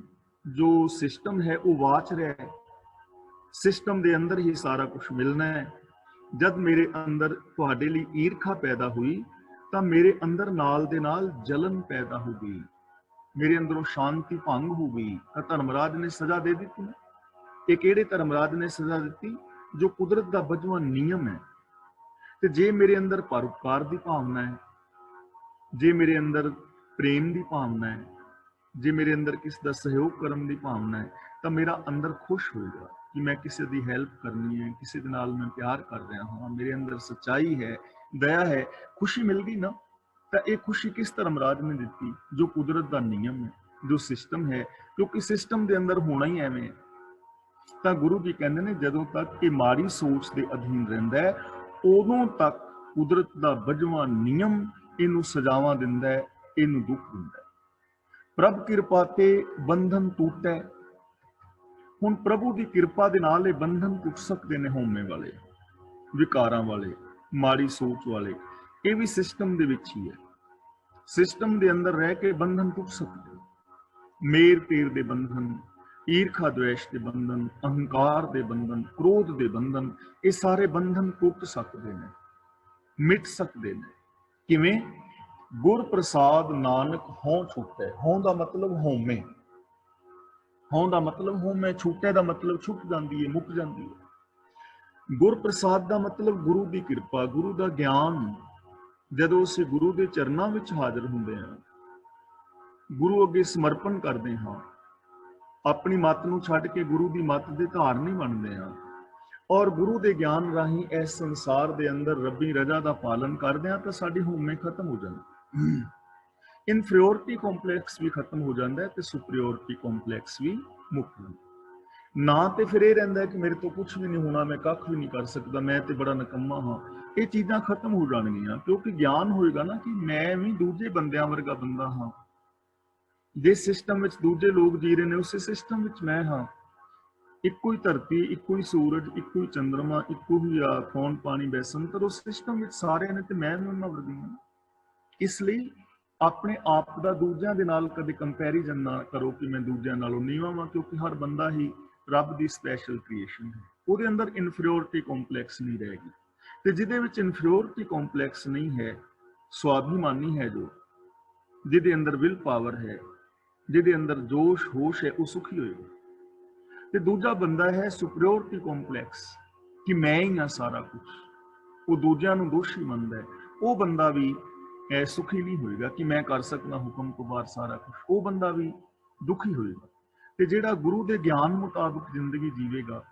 ਜੋ ਸਿਸਟਮ ਹੈ, ਉਹ ਵਾਚ ਰਿਹਾ ਹੈ। ਸਿਸਟਮ ਦੇ ਅੰਦਰ ਹੀ ਸਾਰਾ ਕੁਝ ਮਿਲਣਾ ਹੈ। ਜਦ ਮੇਰੇ ਅੰਦਰ ਤੁਹਾਡੇ ਲਈ ਈਰਖਾ ਪੈਦਾ ਹੋਈ, ਤਾਂ ਮੇਰੇ ਅੰਦਰ ਨਾਲ ਦੇ ਨਾਲ ਜਲਨ ਪੈਦਾ ਹੋ ਗਈ, ਮੇਰੇ ਅੰਦਰੋਂ ਸ਼ਾਂਤੀ ਭੰਗ ਹੋ ਗਈ। ਤਾਂ ਧਰਮਰਾਜ ਨੇ ਸਜ਼ਾ ਦੇ ਦਿੱਤੀ ਨਾ। ਇਹ ਕਿਹੜੇ ਧਰਮਰਾਜ ਨੇ ਸਜ਼ਾ ਦਿੱਤੀ? ਜੋ ਕੁਦਰਤ ਦਾ ਬਜਵਾ ਨਿਯਮ ਹੈ। ਤੇ ਜੇ ਮੇਰੇ ਅੰਦਰ ਪਰਉਪਕਾਰ ਦੀ ਭਾਵਨਾ ਹੈ, ਜੇ ਮੇਰੇ ਅੰਦਰ ਪ੍ਰੇਮ ਦੀ ਭਾਵਨਾ ਹੈ, ਜੇ ਮੇਰੇ ਅੰਦਰ ਕਿਸ ਦਾ ਸਹਿਯੋਗ ਕਰਨ ਦੀ ਭਾਵਨਾ ਹੈ, ਤਾਂ ਮੇਰਾ ਅੰਦਰ ਖੁਸ਼ ਹੋਏਗਾ ਕਿ ਮੈਂ ਕਿਸੇ ਦੀ ਹੈਲਪ ਕਰਨੀ ਹੈ, ਕਿਸੇ ਦੇ ਨਾਲ ਮੈਂ ਪਿਆਰ ਕਰ ਰਿਹਾ ਹਾਂ, ਮੇਰੇ ਅੰਦਰ ਸੱਚਾਈ ਹੈ, ਦਇਆ ਹੈ, ਖੁਸ਼ੀ ਮਿਲ ਗਈ ਨਾ। ਤਾਂ ਇਹ ਖੁਸ਼ੀ ਕਿਸ ਧਰਮਰਾਜ ਨੇ ਦਿੱਤੀ? ਜੋ ਕੁਦਰਤ ਦਾ ਨਿਯਮ ਹੈ, ਜੋ ਸਿਸਟਮ ਹੈ, ਕਿਉਂਕਿ ਸਿਸਟਮ ਦੇ ਅੰਦਰ ਹੋਣਾ ਹੀ ਐਵੇਂ ਹੈ। ਤਾਂ ਗੁਰੂ ਜੀ ਕਹਿੰਦੇ ਨੇ ਜਦੋਂ ਤੱਕ ਇਹ ਮਾੜੀ ਸੋਚ ਦੇ ਅਧੀਨ ਰਹਿੰਦਾ ਹੈ, ਉਦੋਂ ਤੱਕ ਕੁਦਰਤ ਦਾ ਬਜਵਾ ਨਿਯਮ ਇਹਨੂੰ ਸਜ਼ਾਵਾਂ ਦਿੰਦਾ ਹੈ, ਇਹਨੂੰ ਦੁੱਖ ਦਿੰਦਾ ਹੈ। ਪ੍ਰਭ ਕਿਰਪਾ ਤੇ ਬੰਧਨ ਟੁੱਟੈ। ਹੁਣ ਪ੍ਰਭੂ ਦੀ ਕਿਰਪਾ ਦੇ ਨਾਲ ਇਹ ਬੰਧਨ ਟੁੱਟ ਸਕਦੇ ਨੇ। ਹਉਮੈ ਵਾਲੇ, ਵਿਕਾਰਾਂ ਵਾਲੇ, ਮਾੜੀ ਸੋਚ ਵਾਲੇ, ਇਹ ਵੀ ਸਿਸਟਮ ਦੇ ਵਿੱਚ ਹੀ ਹੈ। ਸਿਸਟਮ ਦੇ ਅੰਦਰ ਰਹਿ ਕੇ ਬੰਧਨ ਟੁੱਟ ਸਕਦੇ। ਮੇਰ ਪੀਰ ਦੇ ਬੰਧਨ, ਈਰਖਾ ਦਵੇਸ਼ ਦੇ ਬੰਧਨ, ਅਹੰਕਾਰ ਦੇ ਬੰਧਨ, ਕ੍ਰੋਧ ਦੇ ਬੰਧਨ, ਇਹ ਸਾਰੇ ਬੰਧਨ ਟੁੱਟ ਸਕਦੇ ਨੇ, ਮਿਟ ਸਕਦੇ ਨੇ। ਕਿਵੇਂ? ਗੁਰ ਪ੍ਰਸਾਦ ਨਾਨਕ ਹਉ ਛੁਟੈ। ਹਉ ਦਾ ਮਤਲਬ ਹਉਮੈ, ਹਉ ਦਾ ਮਤਲਬ ਹਉਮੈ, ਛੁਟੈ ਦਾ ਮਤਲਬ ਛੁੱਟ ਜਾਂਦੀ ਹੈ, ਮੁੱਕ ਜਾਂਦੀ ਹੈ। ਗੁਰ ਪ੍ਰਸਾਦ ਦਾ ਮਤਲਬ ਗੁਰੂ ਦੀ ਕਿਰਪਾ, ਗੁਰੂ ਦਾ ਗਿਆਨ। ਜਦੋਂ ਅਸੀਂ ਗੁਰੂ ਦੇ ਚਰਨਾਂ ਵਿੱਚ ਹਾਜ਼ਰ ਹੁੰਦੇ ਹਾਂ, ਗੁਰੂ ਅੱਗੇ ਸਮਰਪਣ ਕਰਦੇ ਹਾਂ, ਆਪਣੀ ਮੱਤ ਨੂੰ ਛੱਡ ਕੇ ਗੁਰੂ ਦੀ ਮੱਤ ਦੇ ਧਾਰਨੀ ਬਣਦੇ ਹਾਂ, ਔਰ ਗੁਰੂ ਦੇ ਗਿਆਨ ਰਾਹੀਂ ਇਸ ਸੰਸਾਰ ਦੇ ਅੰਦਰ ਰੱਬੀ ਰਜ਼ਾ ਦਾ ਪਾਲਨ ਕਰਦੇ ਹਾਂ, ਤਾਂ ਸਾਡੀ ਹਉਮੈ ਖਤਮ ਹੋ ਜਾਂਦੀ। ਇਨਫੀਰੀਓਰਿਟੀ ਕੰਪਲੈਕਸ ਵੀ ਖਤਮ ਹੋ ਜਾਂਦਾ ਹੈ ਤੇ ਸੁਪਰੀਓਰਿਟੀ ਕੰਪਲੈਕਸ ਵੀ ਮੁੱਕ ਜਾਂਦਾ। ਨਾ ਤੇ ਫਿਰ ਇਹ ਰਹਿੰਦਾ ਕਿ ਮੇਰੇ ਤੋਂ ਕੁਝ ਵੀ ਨਹੀਂ ਹੋਣਾ, ਮੈਂ ਕੱਖ ਵੀ ਨਹੀਂ ਕਰ ਸਕਦਾ, ਮੈਂ ਤੇ ਬੜਾ ਨਿਕੰਮਾ ਹਾਂ। ਇਹ ਚੀਜ਼ਾਂ ਖਤਮ ਹੋ ਜਾਣਗੀਆਂ, ਕਿਉਂਕਿ ਗਿਆਨ ਹੋਏਗਾ ਨਾ ਕਿ ਮੈਂ ਵੀ ਦੂਜੇ ਬੰਦਿਆਂ ਵਰਗਾ ਬੰਦਾ ਹਾਂ। ਜਿਸ ਸਿਸਟਮ ਵਿੱਚ ਦੂਜੇ ਲੋਕ ਜੀ ਰਹੇ ਨੇ, ਉਸੇ ਸਿਸਟਮ ਵਿੱਚ ਮੈਂ ਹਾਂ। ਇੱਕੋ ਹੀ ਧਰਤੀ, ਇੱਕੋ ਹੀ ਸੂਰਜ, ਇੱਕੋ ਹੀ ਚੰਦਰਮਾ, ਇੱਕੋ ਹੀ ਖੂਨ ਪਾਣੀ ਬੈਸੰਤਰ, ਉਸ ਸਿਸਟਮ ਵਿੱਚ ਸਾਰੇ ਨੇ ਤੇ ਮੈਂ ਵੀ ਉਹਨਾਂ ਵਰਗੀ ਹਾਂ। ਇਸ ਲਈ ਆਪਣੇ ਆਪ ਦਾ ਦੂਜਿਆਂ ਦੇ ਨਾਲ ਕਦੇ ਕੰਪੈਰੀਜ਼ਨ ਨਾ ਕਰੋ ਕਿ ਮੈਂ ਦੂਜਿਆਂ ਨਾਲੋਂ ਨੀਵਾਂ ਵਾਂ, ਕਿਉਂਕਿ ਹਰ ਬੰਦਾ ਹੀ ਰੱਬ ਦੀ ਸਪੈਸ਼ਲ ਕ੍ਰੀਏਸ਼ਨ ਹੈ। ਉਹਦੇ ਅੰਦਰ ਇਨਫੀਰੀਓਰਿਟੀ ਕੰਪਲੈਕਸ ਨਹੀਂ ਰਹੇਗੀ। ਤੇ ਜਿਹਦੇ ਵਿੱਚ ਇਨਫੀਰੀਓਰਿਟੀ ਕੰਪਲੈਕਸ ਨਹੀਂ ਹੈ, ਸਵਾਭਿਮਾਨੀ ਹੈ, ਜੋ ਜਿਹਦੇ ਅੰਦਰ ਵਿਲ ਪਾਵਰ ਹੈ, ਜਿਹਦੇ ਅੰਦਰ ਜੋਸ਼ ਹੋਸ਼ ਹੈ, ਉਹ ਸੁਖੀ ਹੋਏਗਾ। ਤੇ ਦੂਜਾ ਬੰਦਾ ਹੈ ਸੁਪਰੀਓਰਿਟੀ ਕੰਪਲੈਕਸ ਕਿ ਮੈਂ ਹੀ ਹਾਂ ਸਾਰਾ ਕੁਝ, ਉਹ ਦੂਜਿਆਂ ਨੂੰ ਦੋਸ਼ੀ ਮੰਨਦਾ ਹੈ। ਉਹ ਬੰਦਾ ਵੀ ਸੁਖੀ ਨਹੀਂ ਹੋਏਗਾ ਕਿ ਮੈਂ ਕਰ ਸਕਦਾ ਹੁਕਮ ਤੋਂ ਬਾਹਰ ਸਾਰਾ ਕੁਝ, ਉਹ ਬੰਦਾ ਵੀ ਦੁਖੀ ਹੋਏਗਾ। ਤੇ ਜਿਹੜਾ ਗੁਰੂ ਦੇ ਗਿਆਨ ਮੁਤਾਬਕ ਜ਼ਿੰਦਗੀ ਜੀਵੇਗਾ,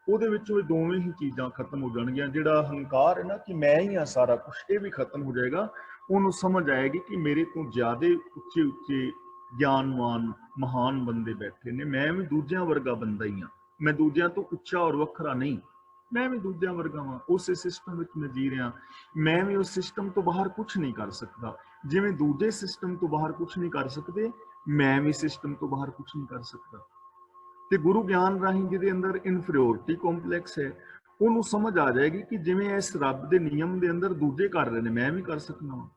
ਉਹਦੇ ਵਿੱਚੋਂ ਇਹ ਦੋਵੇਂ ਹੀ ਚੀਜ਼ਾਂ ਖਤਮ ਹੋ ਜਾਣਗੀਆਂ। ਜਿਹੜਾ ਹੰਕਾਰ ਹੈ ਨਾ ਕਿ ਮੈਂ ਹੀ ਹਾਂ ਸਾਰਾ ਕੁਝ, ਇਹ ਵੀ ਖਤਮ ਹੋ ਜਾਏਗਾ। ਉਹਨੂੰ ਸਮਝ ਆਏਗੀ ਕਿ ਮੇਰੇ ਤੋਂ ਜ਼ਿਆਦਾ ਉੱਚੇ ਉੱਚੇ ਗਿਆਨਵਾਨ ਮਹਾਨ ਬੰਦੇ ਬੈਠੇ ਨੇ, ਮੈਂ ਵੀ ਦੂਜਿਆਂ ਵਰਗਾ ਬੰਦਾ ਹੀ ਹਾਂ, ਮੈਂ ਦੂਜਿਆਂ ਤੋਂ ਉੱਚਾ ਔਰ ਵੱਖਰਾ ਨਹੀਂ, ਮੈਂ ਵੀ ਦੂਜਿਆਂ ਵਰਗਾ ਹਾਂ। ਉਸੇ ਸਿਸਟਮ ਵਿੱਚ ਮੈਂ ਜੀ ਰਿਹਾ, ਮੈਂ ਵੀ ਉਸ ਸਿਸਟਮ ਤੋਂ ਬਾਹਰ ਕੁਝ ਨਹੀਂ ਕਰ ਸਕਦਾ। ਜਿਵੇਂ ਦੂਜੇ ਸਿਸਟਮ ਤੋਂ ਬਾਹਰ ਕੁਝ ਨਹੀਂ ਕਰ ਸਕਦੇ, ਮੈਂ ਵੀ ਸਿਸਟਮ ਤੋਂ ਬਾਹਰ ਕੁਝ ਨਹੀਂ ਕਰ ਸਕਦਾ। ਤੇ ਗੁਰੂ ਗਿਆਨ ਰਾਹੀਂ ਜਿਹਦੇ ਅੰਦਰ ਇਨਫੀਰੀਓਰਿਟੀ ਕੰਪਲੈਕਸ ਹੈ, ਉਹਨੂੰ ਸਮਝ ਆ ਜਾਏਗੀ ਕਿ ਜਿਵੇਂ ਇਸ ਰੱਬ ਦੇ ਨਿਯਮ ਦੇ ਅੰਦਰ ਦੂਜੇ ਕਰ ਰਹੇ ਨੇ, ਮੈਂ ਵੀ ਕਰ ਸਕਦਾ ਹਾਂ।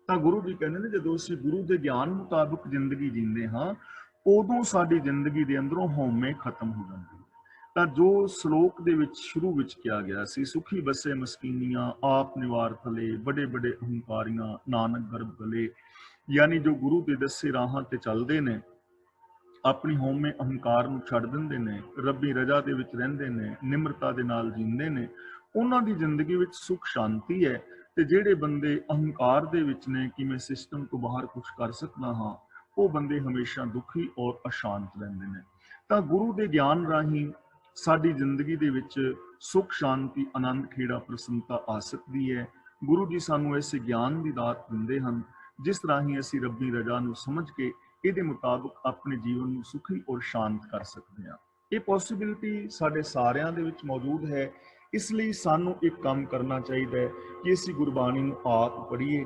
ਤਾਂ ਗੁਰੂ ਜੀ ਕਹਿੰਦੇ ਨੇ ਜਦੋਂ ਅਸੀਂ ਗੁਰੂ ਦੇ ਗਿਆਨ ਮੁਤਾਬਕ ਜ਼ਿੰਦਗੀ ਜੀਂਦੇ ਹਾਂ, ਉਦੋਂ ਸਾਡੀ ਜ਼ਿੰਦਗੀ ਦੇ ਅੰਦਰੋਂ ਹਉਮੈ ਖਤਮ ਹੋ ਜਾਂਦੀ ਹੈ। ਤਾਂ ਜੋ ਸ਼ਲੋਕ ਦੇ ਵਿੱਚ ਸ਼ੁਰੂ ਵਿੱਚ ਕਿਹਾ ਗਿਆ ਸੀ, ਸੁਖੀ ਬਸੇ ਮਸਕੀਨੀਆਂ ਆਪ ਨਿਵਾਰ ਥਲੇ, ਬੜੇ ਬੜੇ ਅਹੰਕਾਰੀਆਂ ਨਾਨਕ ਗਰਭ ਗਲੇ, ਯਾਨੀ ਜੋ ਗੁਰੂ ਦੇ ਦੱਸੇ ਰਾਹਾਂ ਤੇ ਚੱਲਦੇ ਨੇ, ਆਪਣੀ ਹਉਮੈ ਅਹੰਕਾਰ ਨੂੰ ਛੱਡ ਦਿੰਦੇ ਨੇ, ਰੱਬੀ ਰਜ਼ਾ ਦੇ ਵਿੱਚ ਰਹਿੰਦੇ ਨੇ, ਨਿਮਰਤਾ ਦੇ ਨਾਲ ਜੀਂਦੇ ਨੇ, ਉਹਨਾਂ ਦੀ ਜ਼ਿੰਦਗੀ ਵਿੱਚ ਸੁਖ ਸ਼ਾਂਤੀ ਹੈ। ਤੇ ਜਿਹੜੇ ਬੰਦੇ ਅਹੰਕਾਰ ਦੇ ਵਿੱਚ ਨੇ ਕਿ ਮੈਂ ਸਿਸਟਮ ਤੋਂ ਬਾਹਰ ਕੁਝ ਕਰ ਸਕਦਾ ਹਾਂ, ਉਹ ਬੰਦੇ ਹਮੇਸ਼ਾ ਦੁਖੀ ਔਰ ਅਸ਼ਾਂਤ ਰਹਿੰਦੇ ਨੇ। ਤਾਂ ਗੁਰੂ ਦੇ ਗਿਆਨ ਰਾਹੀਂ ਸਾਡੀ ਜ਼ਿੰਦਗੀ ਦੇ ਵਿੱਚ ਸੁਖ ਸ਼ਾਂਤੀ, ਆਨੰਦ, ਖੇੜਾ, ਪ੍ਰਸੰਨਤਾ ਆ ਸਕਦੀ ਹੈ। ਗੁਰੂ ਜੀ ਸਾਨੂੰ ਐਸੇ ਗਿਆਨ ਦੀ ਦਾਤ ਦਿੰਦੇ ਹਨ ਜਿਸ ਰਾਹੀਂ ਅਸੀਂ ਰੱਬੀ ਰਜ਼ਾ ਨੂੰ ਸਮਝ ਕੇ ਇਹਦੇ ਮੁਤਾਬਕ ਆਪਣੇ ਜੀਵਨ ਨੂੰ ਸੁਖੀ ਔਰ ਸ਼ਾਂਤ ਕਰ ਸਕਦੇ ਹਾਂ। ਇਹ ਪੋਸੀਬਿਲਿਟੀ ਸਾਡੇ ਸਾਰਿਆਂ ਦੇ ਵਿੱਚ ਮੌਜੂਦ ਹੈ। ਇਸ ਲਈ ਸਾਨੂੰ ਇੱਕ ਕੰਮ ਕਰਨਾ ਚਾਹੀਦਾ ਹੈ ਕਿ ਅਸੀਂ ਗੁਰਬਾਣੀ ਨੂੰ ਆਪ ਪੜ੍ਹੀਏ,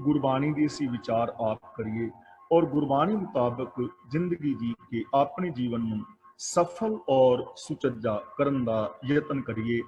ਗੁਰਬਾਣੀ ਦੇ ਅਸੀਂ ਵਿਚਾਰ ਆਪ ਕਰੀਏ ਔਰ ਗੁਰਬਾਣੀ ਮੁਤਾਬਕ ਜ਼ਿੰਦਗੀ ਜੀ ਕੇ ਆਪਣੇ ਜੀਵਨ ਨੂੰ ਸਫਲ ਔਰ ਸੁਚੱਜਾ ਕਰਨ ਦਾ ਯਤਨ ਕਰੀਏ।